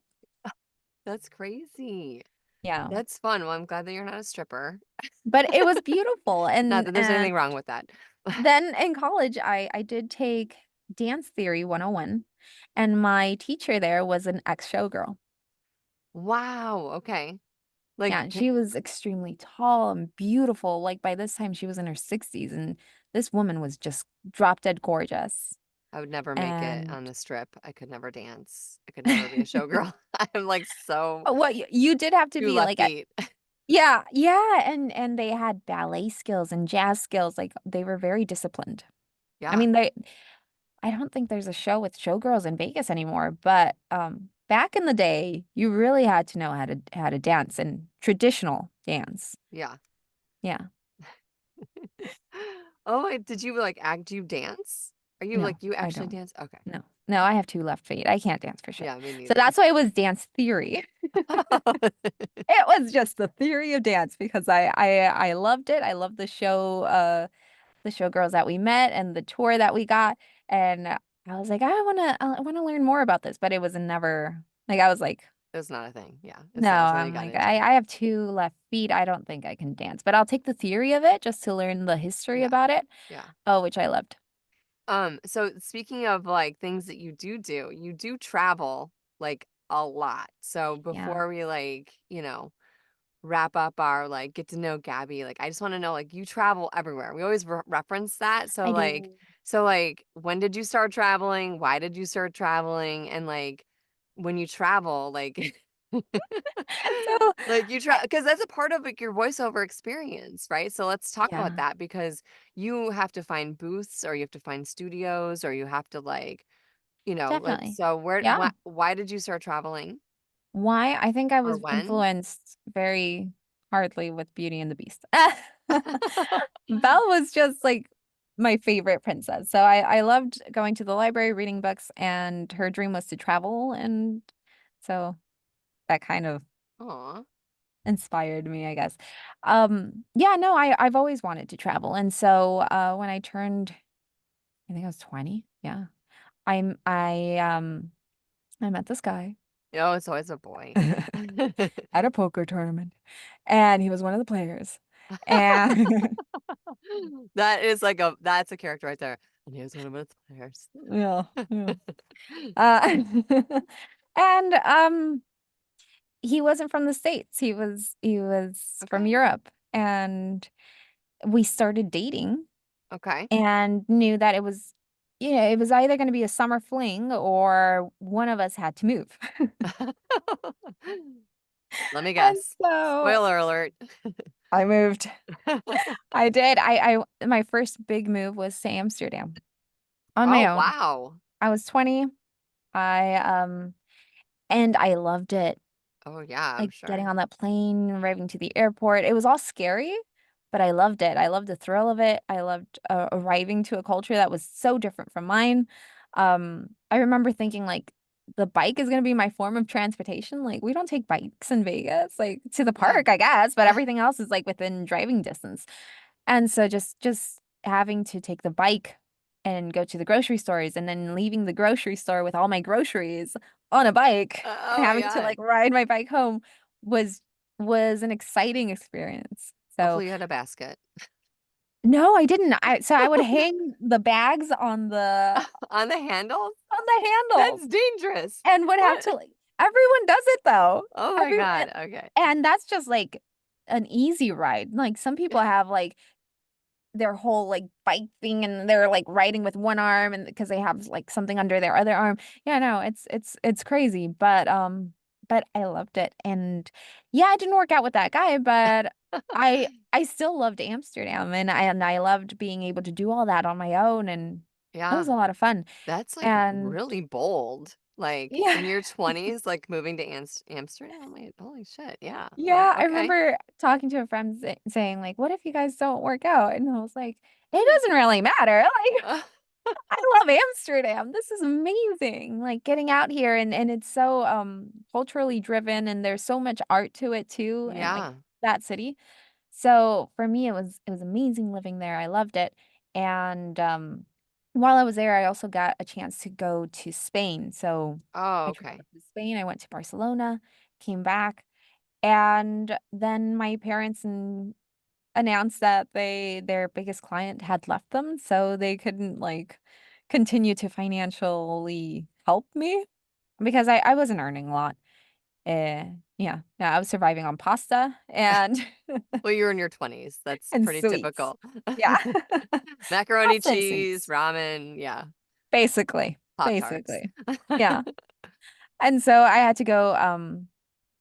That's crazy. Yeah. That's fun. Well, I'm glad that you're not a stripper. But it was beautiful Not and that there's anything wrong with that. then in college I did take dance theory 101 and my teacher there was an ex-showgirl. Wow, okay. Like, Yeah, and she was extremely tall and beautiful. Like by this time she was in her 60s and this woman was just drop dead gorgeous. I would never make it And on the strip. I could never dance. I could never be a showgirl. I'm like so what you did have to two be left like a feet. yeah, yeah, and they had ballet skills and jazz skills. Like they were very disciplined. I Yeah, mean, I don't think there's a show with showgirls in Vegas anymore, but back in the day, you really had to know how to dance and traditional dance. yeah. Yeah. Oh, wait, did you like act? Do you dance? Are you No, like you I actually don't. dance? Okay. No. No, I have two left feet. I can't dance for shit. Yeah, me So neither. that's why it was dance theory. It was just the theory of dance because I loved it. I loved the showgirls that we met and the tour that we got. And I was like, I wanna learn more about this. But it was never like I was like, It was not a thing. Yeah, it's no, not until you I'm got like, into it. I have two left feet. I don't think I can dance. But I'll take the theory of it just to learn the history Yeah, about it. yeah. Oh, which I loved. So speaking of like things that you do travel like a lot. So Yeah, before we like, wrap up our like get to know Gabby, like I just want to know like you travel everywhere. We always reference that. I do. So like when did you start traveling? Why did you start traveling? And like when you travel, like So like you try I, because that's a part of like your voiceover experience, right? So let's talk about yeah, that because you have to find booths or you have to find studios or you have to like, like definitely. so where Yeah. why did you start traveling Why? I think I or was when? influenced very hardly with Beauty and the Beast. Belle was just like my favorite princess. So I loved going to the library, reading books, and her dream was to travel. And so that kind of Aw. inspired me, I guess. Yeah, no, I've always wanted to travel. And so when I turned, I think I was 20, yeah. I met this guy Oh, it's always a boy. at a poker tournament, and he was one of the players. And That's a character right there. And he was one of its players. yeah, yeah. Uh, and he wasn't from the States. He was from Okay. Europe, and we started dating Okay. and knew that it was either going to be a summer fling or one of us had to move. Let me And guess. so Spoiler alert. I moved. I did. My first big move was to Amsterdam on my Oh, own. wow. I was 20. I and I loved it. Oh, yeah, I'm Like getting sure. on that plane, arriving to the airport. It was all scary, but I loved it. I loved the thrill of it. I loved arriving to a culture that was so different from mine. I remember thinking like the bike is going to be my form of transportation. Like we don't take bikes in Vegas, like to the Yeah. park, I guess, but everything else is like within driving distance. And so just having to take the bike and go to the grocery stores and then leaving the grocery store with all my groceries on a bike and Oh my having to God. like ride my bike home was was an exciting experience. So Hopefully you had a basket. no, I didn't. I would hang the bags On the handles? on the handles That's dangerous. and would have What? to like everyone does it though. Oh my Everyone God. Okay. and that's just like an easy ride. Like some people have like their whole like bike thing and they're like riding with one arm and because they have like something under their other arm. Yeah, no, it's crazy, but I loved it. And yeah, it didn't work out with that guy, but I still loved Amsterdam and I loved being able to do all that on my own and it was Yeah. a lot of fun. That's like And really bold. Like yeah. in your 20s, like moving to Amsterdam. Like, holy shit. Yeah. Yeah, I Okay. remember talking to a friend saying like, "What if you guys don't work out?" And I was like, "It doesn't really matter. Like I love Amsterdam. This is amazing. Like getting out here and it's so culturally driven and there's so much art to it too and like Yeah. that city. So for me it was amazing living there. I loved it. And while I was there I also got a chance to go to Spain. So Oh, I okay. traveled to Spain. I went to Barcelona, came back, and then my parents announced that their biggest client had left them, so they couldn't like continue to financially help me because I wasn't earning a lot. Yeah, yeah, I was surviving on pasta and Well, you're in your 20s. That's and pretty sweets. typical. Yeah, Macaroni, pasta and cheese, sweets, ramen, yeah, basically, Pop-Tarts. basically. Yeah, and so I had to go.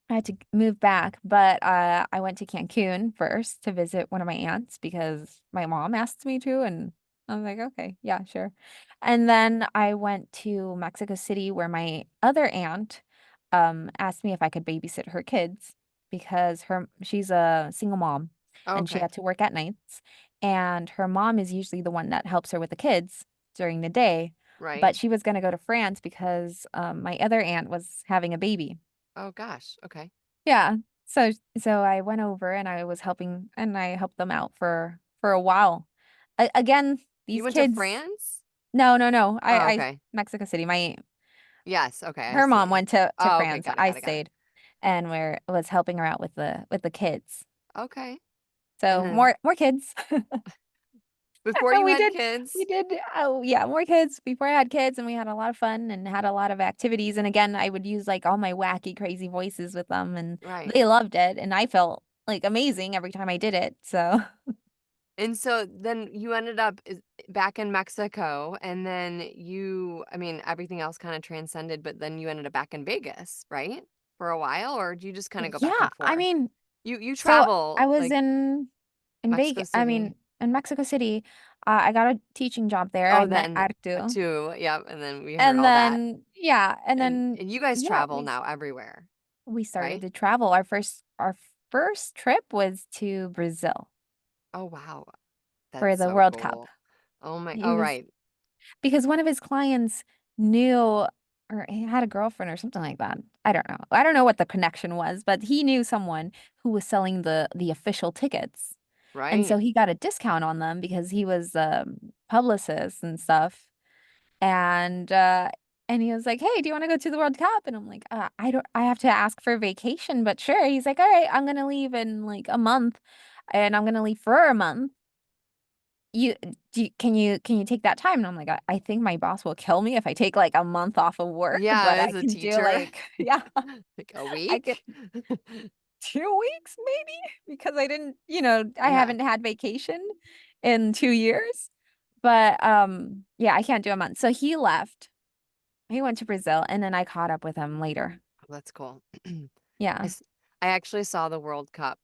I had to move back, but I went to Cancun first to visit one of my aunts because my mom asked me to, and I was like, okay, yeah, sure. And then I went to Mexico City where my other aunt asked me if I could babysit her kids because she's a single mom Oh, and she okay. had to work at nights. And her mom is usually the one that helps her with the kids during the day. Right. But she was going to go to France because my other aunt was having a baby. Oh gosh. Okay. Yeah. So I went over and I was helping and I helped them out for a while. Again, You these went to kids. France? No. Oh, I okay. Mexico City. My Yes. Okay. I her mom see. went to Oh, okay. France. Got it. I Got it. Got it. stayed and where was helping her out with the kids. Okay. And So then more kids. before And you had kids, we did, oh yeah, more kids before I had kids, and we had a lot of fun and had a lot of activities. And again, I would use like all my wacky, crazy voices with them, and right. they loved it, and I felt like amazing every time I did it. So And so then you ended up back in Mexico, and then I mean, everything else kind of transcended, but then you ended up back in Vegas, right? For a while, or do you just kind of go back yeah, and I forth? mean, You so I travel was like in Mexico Vegas. I City. mean, in Mexico City, I got a teaching job there. Oh, I met then Artu, too. Yep. And then we heard and all that. then yeah, and then And you guys yeah, travel now everywhere, we started right? to travel. Our first trip was to Brazil Oh, wow. for That's the so World Cup. cool. Oh my, He oh, was right. because one of his clients knew or he had a girlfriend or something like that. I don't know. I don't know what the connection was, but he knew someone who was selling the official tickets. And so Right. he got a discount on them because he was publicist and stuff. And and he was like, "Hey, do you want to go to the World Cup?" And I'm like, I don't I have to ask for vacation, but sure." He's like, "All right, I'm gonna leave in like a month and I'm gonna leave for a month. Can you take that time?" And I'm like, I think my boss will kill me if I take like a month off of work, Yeah, but I as a can do teacher, like yeah, like a I could week. 2 weeks maybe because I didn't, I Yeah. haven't had vacation in 2 years. But yeah, I can't do a month. So he left. He went to Brazil and then I caught up with him later. Oh, that's cool. I Yeah. s I actually saw the World Cup,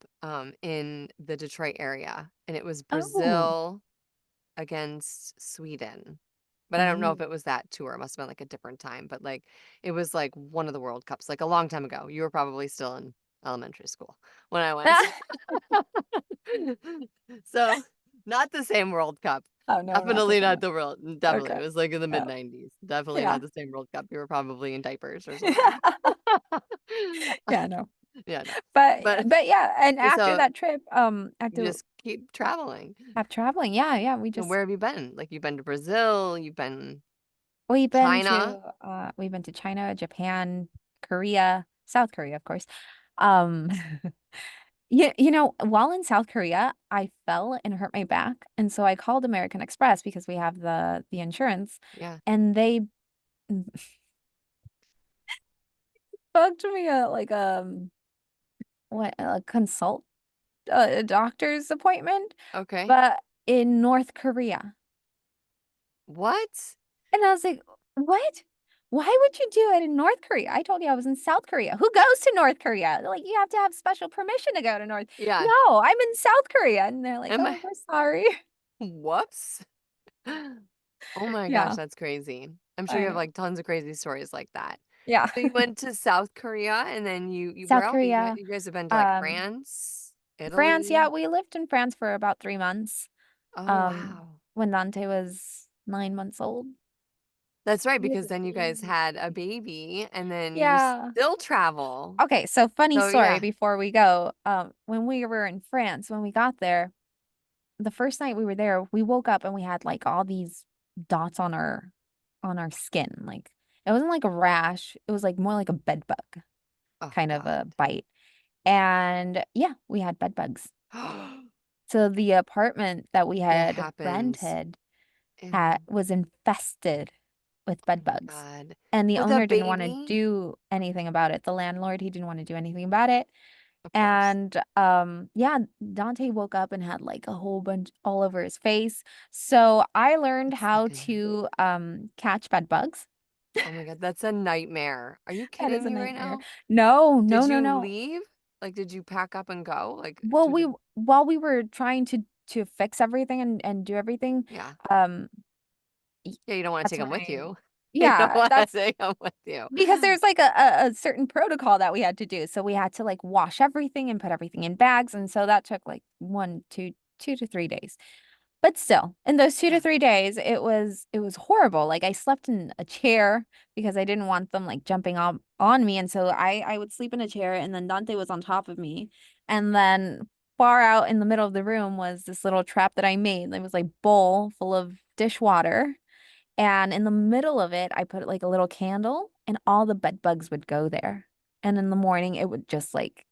in the Detroit area, and it was Oh. Brazil against Sweden. But I don't know if Oh. it was that tour, it must have been, like, a different time, but, like, it was, like, one of the World Cups, like, a long time ago. You were probably still in elementary school when I went. So, not the same World Cup. Oh no, not the Definitely same not one. the world definitely, Okay. it was, like, in the Oh. mid-90s. Definitely not Yeah. the same World Cup. You were probably in diapers or something. Yeah, no. Yeah, no. But But yeah, and after so that trip, you after just keep traveling. traveling, yeah, we And just where have you been? Like, you've been to Brazil, you've been China? we've been to China, Japan, Korea, South Korea, of course. Um while in South Korea, I fell and hurt my back, and so I called American Express because we have the insurance, Yeah. and they booked me a like what a consult a doctor's appointment, Okay. but in North Korea. What? And I was like, "What? Why would you do it in North Korea? I told you I was in South Korea. Who goes to North Korea? Like, you have to have special permission to go to North." Yeah. No, I'm in South Korea. And they're like, Am I "Oh, we're sorry." whoops. Oh my gosh, Yeah, that's crazy. I'm sure I you have, know. like, tons of crazy stories like that. Yeah. So you went to South Korea, and then you where South else? Korea, You guys have been to, like, um, France, France. Yeah, Italy? we lived in France for about 3 months. Oh, Um, wow. when Dante was 9 months old. That's right, He was because a then you guys baby. had a baby, and then you Yeah. still travel. Okay, so funny So, story yeah. before we go. When we were in France, when we got there, the first night we were there, we woke up and we had like all these dots on our skin. Like it wasn't like a rash, it was like more like a bed bug Oh, kind of a God. bite. And yeah, we had bed bugs. So the apartment that we It had happens rented had in was infested with bed oh my bugs. god. And the With a owner didn't want to baby? do anything about it. The landlord, he didn't want to do anything about it. Of course. And yeah, Dante woke up and had like a whole bunch all over his face. So I learned That's not how gonna to catch bed bugs. oh my god, that's a nightmare. Are you That kidding is a me right nightmare. now? No, Did no, no, you no. leave? Like, did you pack up and go? Like, Well, to the while we were trying to fix everything and do everything, yeah. um y- Yeah, you don't wanna that's take when them with I you. You know Yeah, what? I that's think I'm with you. because there's like a certain protocol that we had to do. So we had to like wash everything and put everything in bags. And so that took like 2 to 3 days. But still, in those two Yeah. to 3 days, it was horrible. Like I slept in a chair because I didn't want them like jumping on me. And so I would sleep in a chair and then Dante was on top of me. And then far out in the middle of the room was this little trap that I made. It was like bowl full of dishwater. And in the middle of it, I put like a little candle and all the bed bugs would go there. And in the morning, it would just like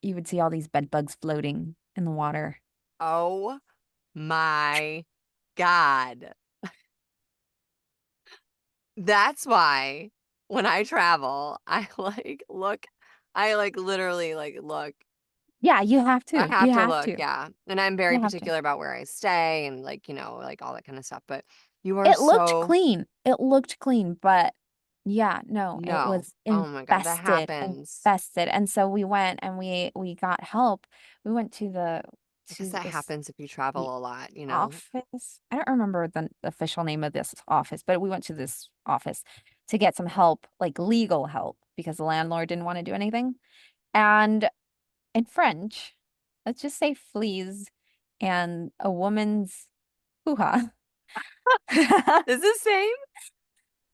you would see all these bed bugs floating in the water. Oh my God. That's why when I travel, I like look, I like literally like look. Yeah, you have I to. have You to have look, to. yeah. And I'm very You have to. particular about where I stay and like, like all that kind of stuff. But you are It looked so clean. It looked clean, but yeah, no, it no. was Oh my God, that infested, happens. infested. And so we went and we got help. We went to I guess to that this happens if you the travel a lot, you know. office. I don't remember the official name of this office, but we went to this office to get some help, like legal help, because the landlord didn't want to do anything. And in French, let's just say fleas and a woman's hoo-ha have Is the same?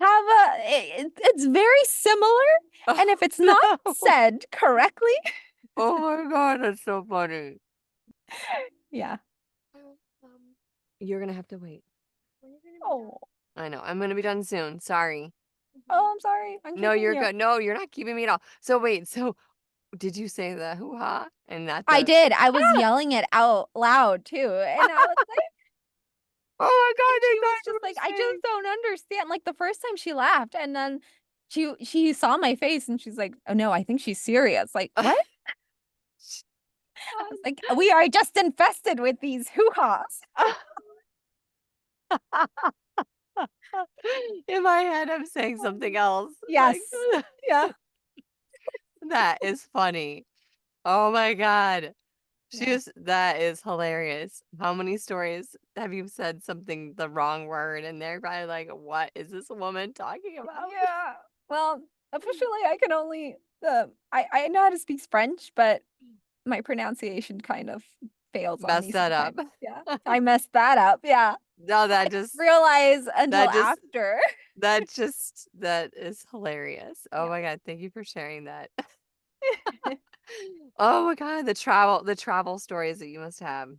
it's very similar. And if Oh it's not no. said correctly, Oh my God, that's so funny. yeah. Um, you're gonna have to wait. When are you gonna be done? Oh, I know. I'm gonna be done soon. Sorry. oh, I'm sorry. I'm No, keeping you're you. good. No, you're not keeping me at all. So wait, so did you say the hoo-ha and not I the did. I was yelling it out loud too. And I was like, Oh my and God, they she was thought you just were like, I just saying. don't understand. Like the first time she laughed, and then she saw my face and she's like, oh no, I think she's serious. Like, what? I was like, we are just infested with these hoo-has. In my head, I'm saying something else. Like Yes. Yeah. that is funny. Oh my God. Yeah. That is hilarious. How many stories have you said something the wrong word and they're probably like, what is this woman talking about? Yeah. Well, officially, I can only I know how to speak French, but my pronunciation kind of fails on Mess me that up. sometimes. Yeah. I messed that up. Yeah. No, I didn't realize until that just after. that is hilarious. Oh Yeah. my God, thank you for sharing that. Oh my God, the travel stories that you must have.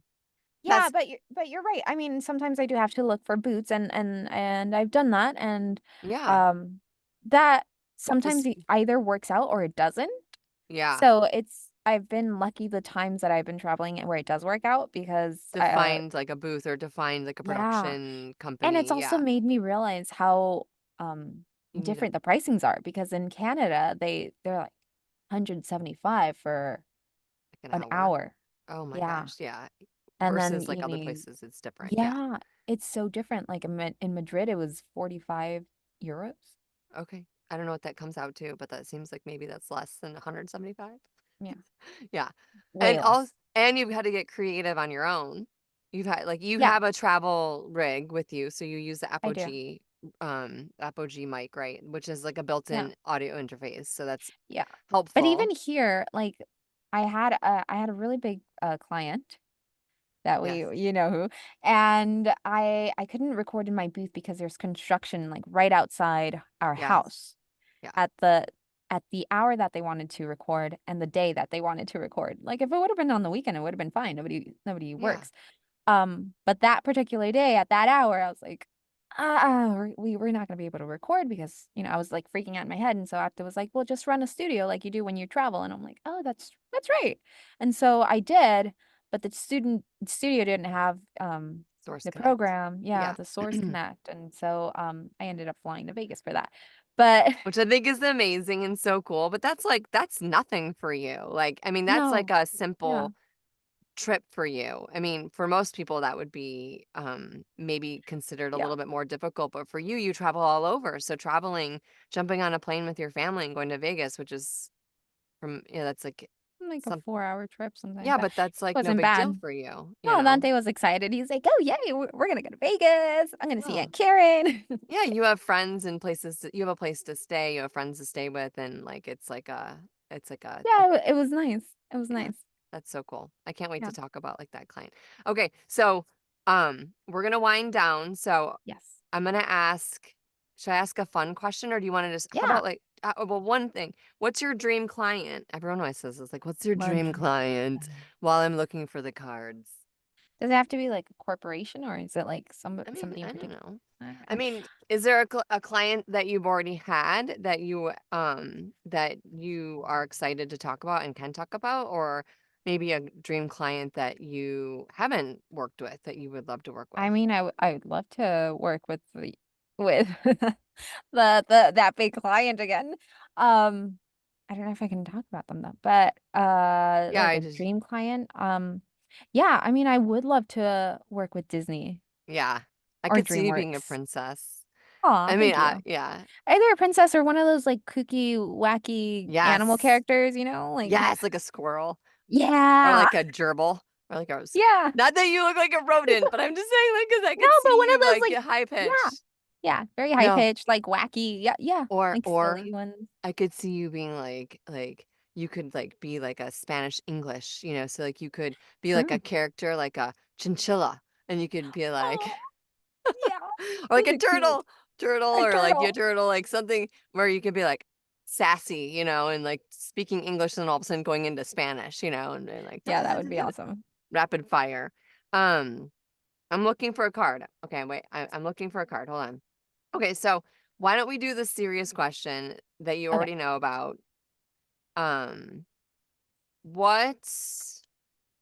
Yeah, That's but you're right. I mean, sometimes I do have to look for boots and I've done that and yeah, um that sometimes just either works out or it doesn't. yeah, So I've been lucky the times that I've been traveling and where it does work out because to find like a booth or to find like a yeah. production And it's company. also Yeah. made me realize how You need different them the pricings are because in Canada they're like 175 for like an an hour. hour. Oh my Yeah. gosh, yeah. And then Versus like you other need places, it's different. Yeah. yeah, it's so different. Like in Madrid it was 45 euros. Okay. I don't know what that comes out to, but that seems like maybe that's less than 175. Yeah, Yeah. way And also less. and you've had to get creative on your own. You Yeah, have a travel rig with you, so you use the I do. Apogee mic, right? Which is like a Yeah. built-in audio interface. So that's Yeah. But helpful. even here, like I had a really big client that Yes. we you know who and I couldn't record in my booth because there's construction like right outside our Yes. house Yeah. at the hour that they wanted to record and the day that they wanted to record. Like if it would have been on the weekend, it would have been fine. Nobody Yeah. works. But that particular day at that hour, I was like, we're not gonna be able to record because I was like freaking out in my head. And so after was like, well, just run a studio like you do when you travel. And I'm like, oh, that's right. And so I did, but the student studio didn't have Source the Connect. program, yeah, Yeah. the Source Connect. And so I ended up flying to Vegas for that. But Which I think is amazing and so cool, but that's nothing for you. Like, I mean, that's like no, a yeah, simple trip for you. I mean, for most people that would be maybe considered a yeah. little bit more difficult, but for you, you travel all over. So traveling, jumping on a plane with your family and going to Vegas, which is that's like like a Some 4-hour trip, something like yeah, that. but that's, It like, no wasn't big deal bad. for you, you Oh, know? Dante was excited. He's like, "Oh, yay, we're gonna go to Vegas. I'm gonna see Oh. Aunt Karen." Yeah, you have friends and places you have a place to stay, you have friends to stay with, and, like, it's like a Yeah, it was nice. It was yeah, nice. that's so cool. I can't wait Yeah. to talk about, like, that client. Okay, so, we're gonna wind down, so Yes. I'm gonna ask should I ask a fun question, or do you wanna just how Yeah. about, like well, one thing, what's your dream client? Everyone always says this, like, "What's your Love dream dream. client?" while I'm looking for the cards. Does it have to be like a corporation or is it like somebody in I don't particular? know. I I mean, is there a client that you've already had that you are excited to talk about and can talk about, or maybe a dream client that you haven't worked with that you would love to work I with? mean, I would love to work with the that big client again. Um, I don't know if I can talk about them though, but Yeah, like I a just dream client. Yeah, I mean, I would love to work with Disney yeah. I or could see you being a DreamWorks. princess. Aw, I mean, thank you. yeah. Either a princess or one of those like kooky, wacky animal Yes. characters, you know? Like, Yes, like a squirrel or yeah, like a gerbil or like a yeah. not that you look like a rodent, but I'm just saying, like, 'cause I No, could but see one of you, those like, like, get high yeah, pitched. yeah, very high No. pitched, like wacky. Yeah, yeah, like Or silly ones. I could see you being you could, like, be like a Spanish English, so, like, you could be like a True. character like a chinchilla, and you could be like Oh, yeah. or like Those a are cute. turtle, A or like your turtle. turtle, like something where you could be like sassy, and like speaking English and all of a sudden going into Spanish, and like Yeah, that would be awesome. rapid fire. Um, I'm looking for a card. Okay, wait, I'm looking for a card. Hold on. Okay, so why don't we do the serious question that you Okay. already know about? Um, what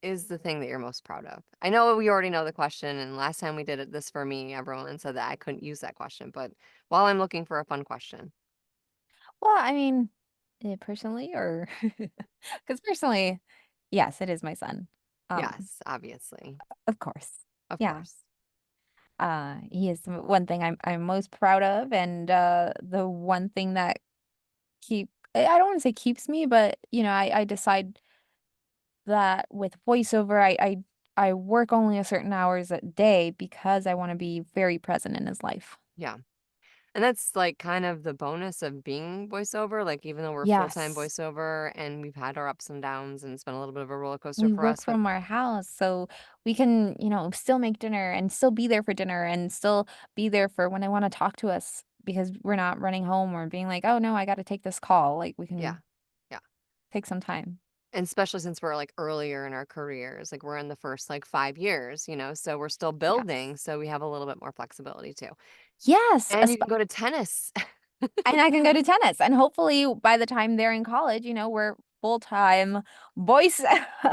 is the thing that you're most proud of? I know we already know the question, and last time we did this for me, everyone said that I couldn't use that question, but while I'm looking for a fun question. Well, I mean, personally or because personally, yes, it is my son. Um, Yes, obviously. of course. Of Yeah. course. He is the one thing I'm most proud of, and the one thing that I don't want to say keeps me, but I decide that with voiceover, I work only a certain hours a day because I want to be very present in his life. Yeah. And that's, like, kind of the bonus of being voiceover, like, even though we're full-time Yes. voiceover and we've had our ups and downs and it's been a little bit of a roller coaster We for work us, but from our house, so we can, still make dinner and still be there for dinner and still be there for when I want to talk to us because we're not running home or being like, "Oh no, I got to take this call." Like we yeah. can Yeah. take some time. And especially since we're, like, earlier in our careers, like, we're in the first, like, 5 years, so we're still Yes. building, so we have a little bit more flexibility too. Yes, And you can go to tennis. and I can go to tennis and hopefully by the time they're in college, we're full-time voice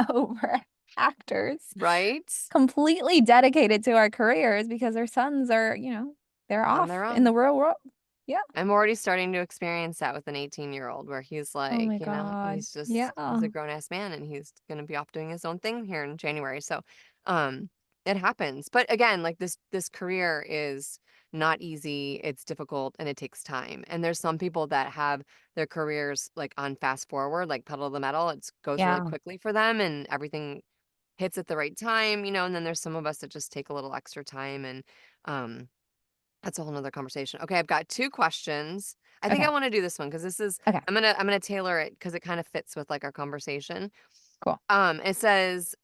over actors, Right? completely dedicated to our careers because our sons are, they're On their off in the own. real world. Yeah. I'm already starting to experience that with an 18-year-old where he's Oh like, my God. he's Yeah. a grown ass man and he's gonna be off doing his own thing here in January. So, um, it happens. But again, like this career is not easy, it's difficult and it takes time. And there's some people that have their careers like on fast forward, like pedal to the metal. It goes really Yeah. quickly for them and everything hits at the right time, and then there's some of us that just take a little extra time and um that's a whole nother conversation. Okay, I've got 2 questions. I think Okay. I wanna do this one because this is Okay. I'm gonna tailor it because it kinda fits with, like, our conversation. Cool. It says,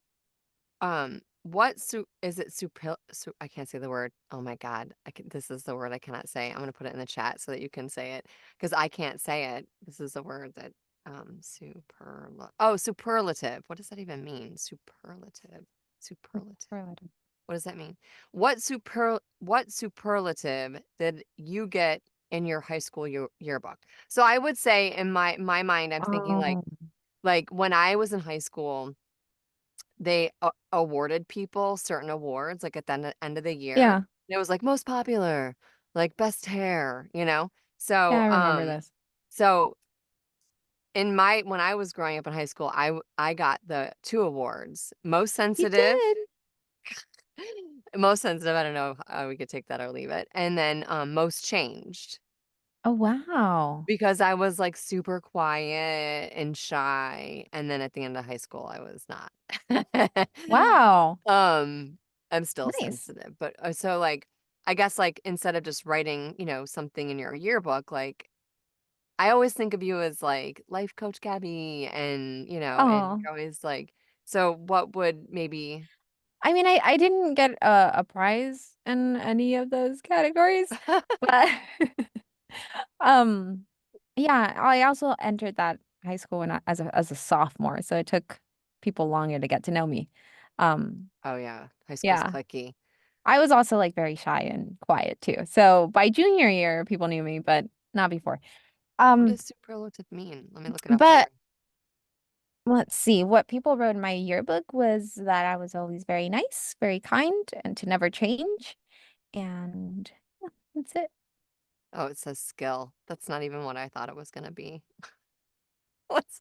what su is it supil su I can't say the word. Oh my god. This is the word I cannot say. I'm gonna put it in the chat so that you can say it because I can't say it. This is a word that, superlative. What does that even mean? Superlative. Superlative. Superlative. What does that mean? What superlative did you get in your high school yearbook? So I would say in my mind, I'm thinking Oh, like when I was in high school, they awarded people certain awards like at the end of the year. yeah. And it was like most popular, like best hair. Yeah, So I remember this. so in my when I was growing up in high school, I got the 2 awards. Most You sensitive. did. Most sensitive, I don't know how we could take that or leave it, and then, most changed. Oh, wow. because I was like super quiet and shy. And then at the end of high school, I was not. Wow. um, I'm still Nice. sensitive, but so like, I guess like instead of just writing, something in your yearbook, like I always think of you as like life coach Gabby and Oh, you're always like, so what would maybe I mean, I didn't get a prize in any of those categories, but um, yeah, I also entered that high school when as a sophomore, so it took people longer to get to know me. Um, Oh yeah, high school's yeah, clicky. I was also like very shy and quiet too. So by junior year, people knew me, but not before. What Um, does superlative mean? Let me look it up for you. but let's see, what people wrote in my yearbook was that I was always very nice, very kind, and to never change. And yeah, that's it. Oh, it says skill. That's not even what I thought it was gonna be. What's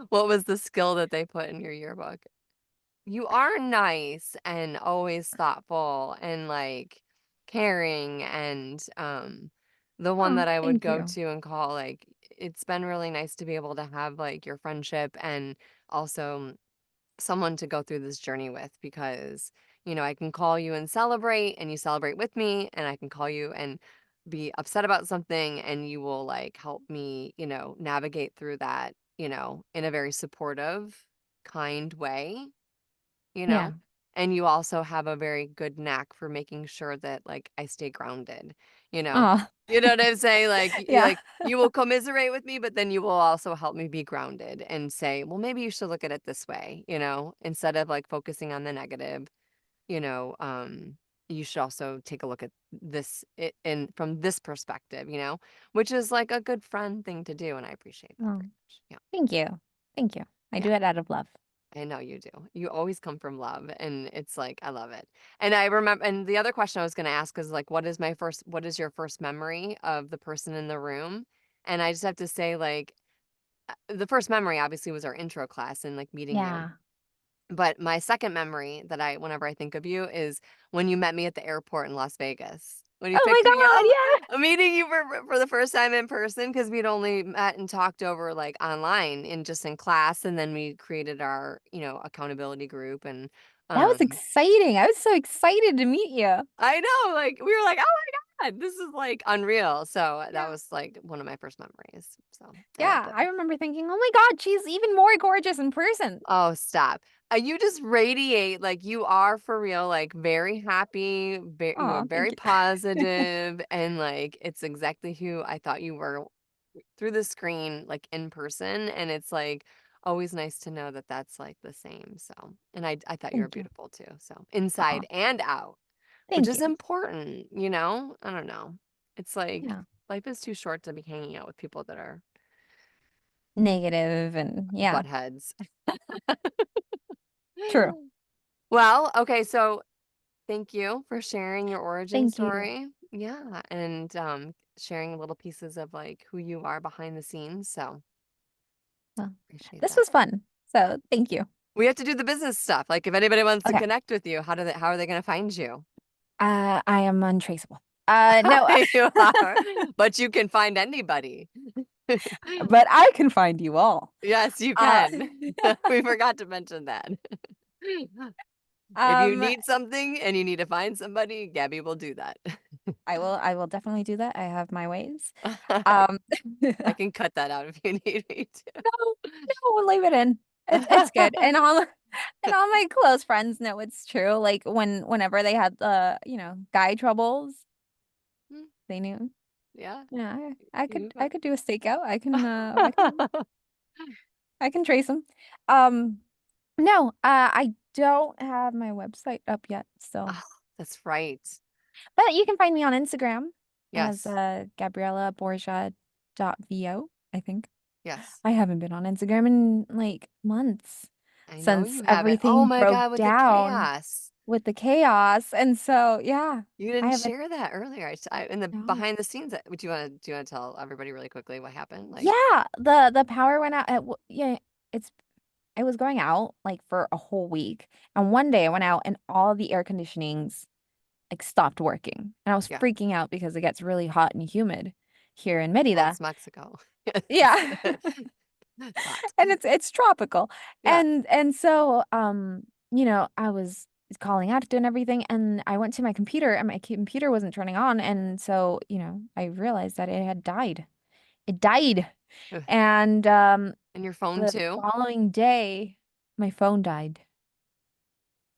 what was the skill that they put in your yearbook? You are nice and always thoughtful and like caring and the one Oh, that I would thank go you. to and call like it's been really nice to be able to have like your friendship and also someone to go through this journey with because I can call you and celebrate and you celebrate with me and I can call you and be upset about something and you will like help me navigate through that in a very supportive kind way you Yeah. know? And you also have a very good knack for making sure that, like, I stay grounded, you know? Oh, You know what I'm saying? yeah. Like, you will commiserate with me, but then you will also help me be grounded and say, "Well, maybe you should look at it this way," Instead of, like, focusing on the negative, you know, um, you should also take a look at this in from this perspective, which is, like, a good friend thing to do, and I appreciate that Oh, very much. Yeah. thank you. Thank you. I Yeah. do it out of love. I know you do. You always come from love, and it's like, I love it. And I remember, and the other question I was gonna ask is like, what is your first memory of the person in the room? And I just have to say, like, the first memory obviously was our intro class and like meeting you. Yeah. But my second memory that whenever I think of you is when you met me at the airport in Las Vegas. When you Oh my picked me God, up, yeah. meeting you for the first time in person because 'cause we'd only met and talked over, like, online in just in class, and then we created our, accountability group, and, That was um exciting. I was so excited to meet you. I know, like, we were like, "Oh my god, this is, like, unreal." So, that Yeah. was, like, one of my first memories, so I loved Yeah. it. I remember thinking, oh my God, she's even more gorgeous in person. Oh, stop. You just radiate like you are for real, like very happy, you are Oh, very thank you. positive, and like it's exactly who I thought you were through the screen, like in person. And it's like always nice to know that that's like the same. So, and I thought you were Thank you. beautiful too. So, Oh, inside and out, which thank is you. important. I don't know. It's like Yeah. life is too short to be hanging out with people that are Negative and yeah, butt heads. true. Well, okay, so thank you for sharing your origin Thank you. story. Yeah, and sharing little pieces of like who you are behind the scenes. So Well, appreciate this that. was fun. So thank you. We have to do the business stuff. Like if anybody wants to Okay. connect with you, how are they going to find you? I am untraceable. No, You are, but you can find anybody. but I can find you all. Yes, you Uh, can. We forgot to mention that. If you um, need something and you need to find somebody, Gabby will do that. I will definitely do that. I have my ways. I Um, I can cut that out if you need me no, no, leave it in. It's good. to. And all my close friends know it's true. Like whenever they had guy troubles, they knew. Yeah, Yeah, you I could do a stakeout. I can trace them. Um, no, I don't have my website up yet still. Oh, that's right. But you can find me on Instagram as Yes, Gabriella Borja .vo, I think. yes. I haven't been on Instagram in like months I know since you have it. Oh everything my broke God, with the down chaos. with the chaos. And so, yeah, You I didn't haven't share that earlier. In the no. behind the scenes. Would you want to do you want to tell everybody really quickly what happened? Like, Yeah, the power went out yeah, it's it was going out like for a whole week. And one day I went out and all the air conditionings like stopped working. And I was yeah. freaking out because it gets really hot and humid. here in Well, Merida. it's Mexico. Yeah. Yes. It's hot. And it's tropical. Yeah. And so I was calling out and everything, and I went to my computer and my computer wasn't turning on, and so, I realized that it had died. It died. Ugh. And And your phone the too? following day my phone died.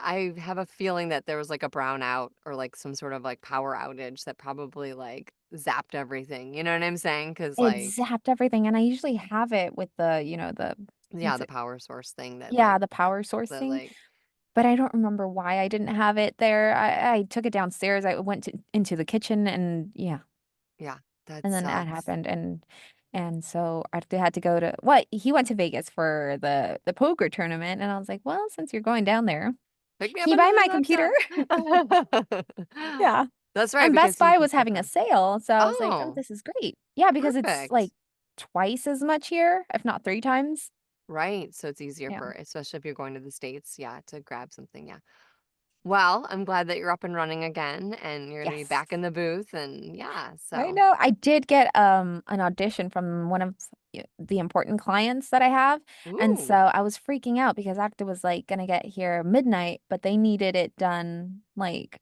I have a feeling that there was like a brownout or like some sort of like power outage that probably like zapped everything. You know what I'm saying? Because It like, zapped everything, and I usually have it with yeah, what's the it? power source thing that Yeah, like, the power source that thing. like, But I don't remember why I didn't have it there. I took it downstairs. I went into the kitchen, and yeah, yeah, that and then that sucks. happened, and so I had to go to what he went to Vegas for the poker tournament, and I was like, well, since you're going down there, Pick me can up you buy another my computer? laptop. Yeah. That's right, And Best because you Buy can was still having a come. sale, so I was like, oh, Oh, this is great. Yeah, because it's like perfect. twice as much here, if not three times. Right. So it's easier Yeah. for, especially if you're going to the States, yeah, to grab something. Yeah. Well, I'm glad that you're up and running again and you're going to be Yes. back in the booth. And yeah, I so, know. I did get an audition from one of the important clients that I have. And so ooh, I was freaking out because actor was like gonna get here midnight, but they needed it done like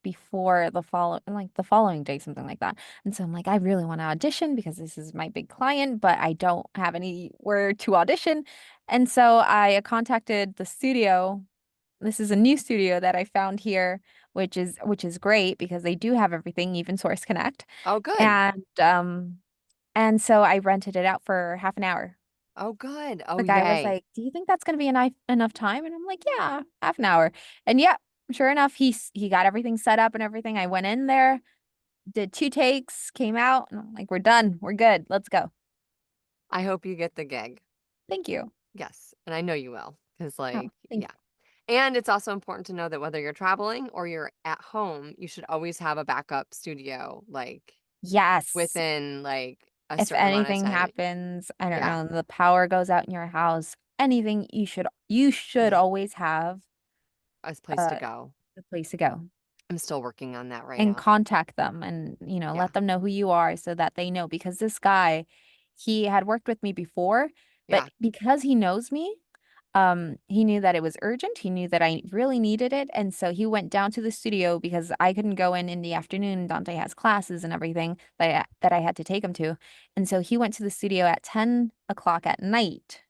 before the following day, something like that. And so I'm like, I really want to audition because this is my big client, but I don't have anywhere to audition. And so I contacted the studio. This is a new studio that I found here, which is great because they do have everything, even Source Connect. oh, good. And so I rented it out for half an hour. Oh, good. Oh, The guy was yay. like, "Do you think that's going to be enough time?" And I'm like, "Yeah, half an hour." And yeah, sure enough, he got everything set up and everything. I went in there, did two takes, came out, and I'm like, "We're done. We're good. Let's go." I hope you get the gig. Thank you. Yes. And I know you will. Because, Oh, like, thank yeah. And it's also important to know that whether you're traveling or you're at home, you should always have a backup studio, like Yes. within like a If certain amount of anything time. happens, I don't Yeah. know, the power goes out in your house, anything, you should Yeah. always have A place to uh, go. a place to go. I'm still working on that right And now. contact them and Yeah. let them know who you are so that they know, because this guy, he had worked with me before, but Yeah. because he knows me, he knew that it was urgent, he knew that I really needed it, and so he went down to the studio because I couldn't go in the afternoon. Dante has classes and everything that I had to take him to, and so he went to the studio at 10 o'clock at night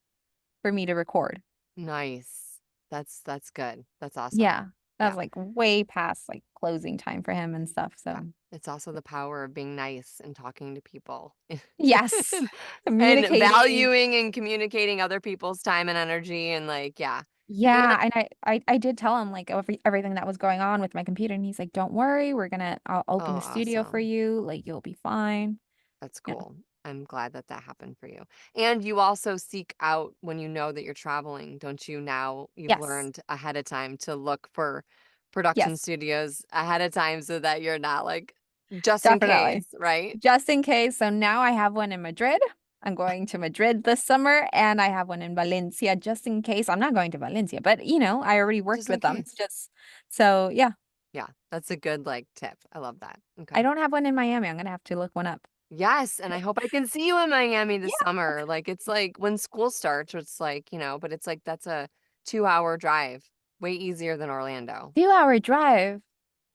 for me to record. Nice. That's good. That's awesome. Yeah, that was Yeah. like way past like closing time for him and stuff, Yeah. so It's also the power of being nice and talking to people yes. and, and Communicating. valuing and communicating other people's time and energy and like, yeah. And Yeah, and I did tell him like everything that was going on with my computer, and he's like, "Don't worry, I'll oh, open the studio for awesome. you. Like you'll be fine." That's Yeah. cool. I'm glad that that happened for you. And you also seek out when you know that you're traveling, don't you? Now you've Yes. learned ahead of time to look for production Yes. studios ahead of time so that you're not like just in case, Definitely. right? Just in case. So now I have one in Madrid. I'm going to Madrid this summer, and I have one in Valencia just in case. I'm not going to Valencia, but I already worked Just in with them. It's case. just so yeah. Yeah, that's a good like tip. I love that. I Okay. don't have one in Miami. I'm gonna have to look one up. Yes, and I hope I can see you in Miami this Yeah. summer. Like it's like when school starts, it's like, but it's like that's a 2-hour drive, way easier than Orlando. 2 hour drive.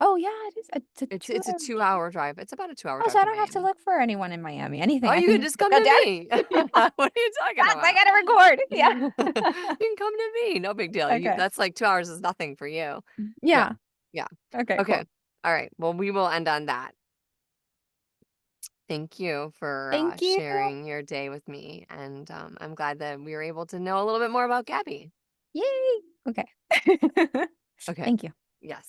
Oh yeah, it is. It's a It's two it's a hour. 2-hour drive. It's about a 2-hour Oh, so drive I to don't have to Miami. look for anyone in Miami. Anything. Oh, I you can could just just come go to down. me. Yeah. What are you talking Yes, I about? gotta record. Yeah. You can come to me. No big deal. You Okay. that's like 2 hours is nothing for you. Yeah. Yeah. Yeah. Okay, Okay. cool. All right. Well, we will end on that. Thank you for Thank you. sharing your day with me. And I'm glad that we were able to know a little bit more about Gabby. Yay. Okay. Okay. Thank you. Yes.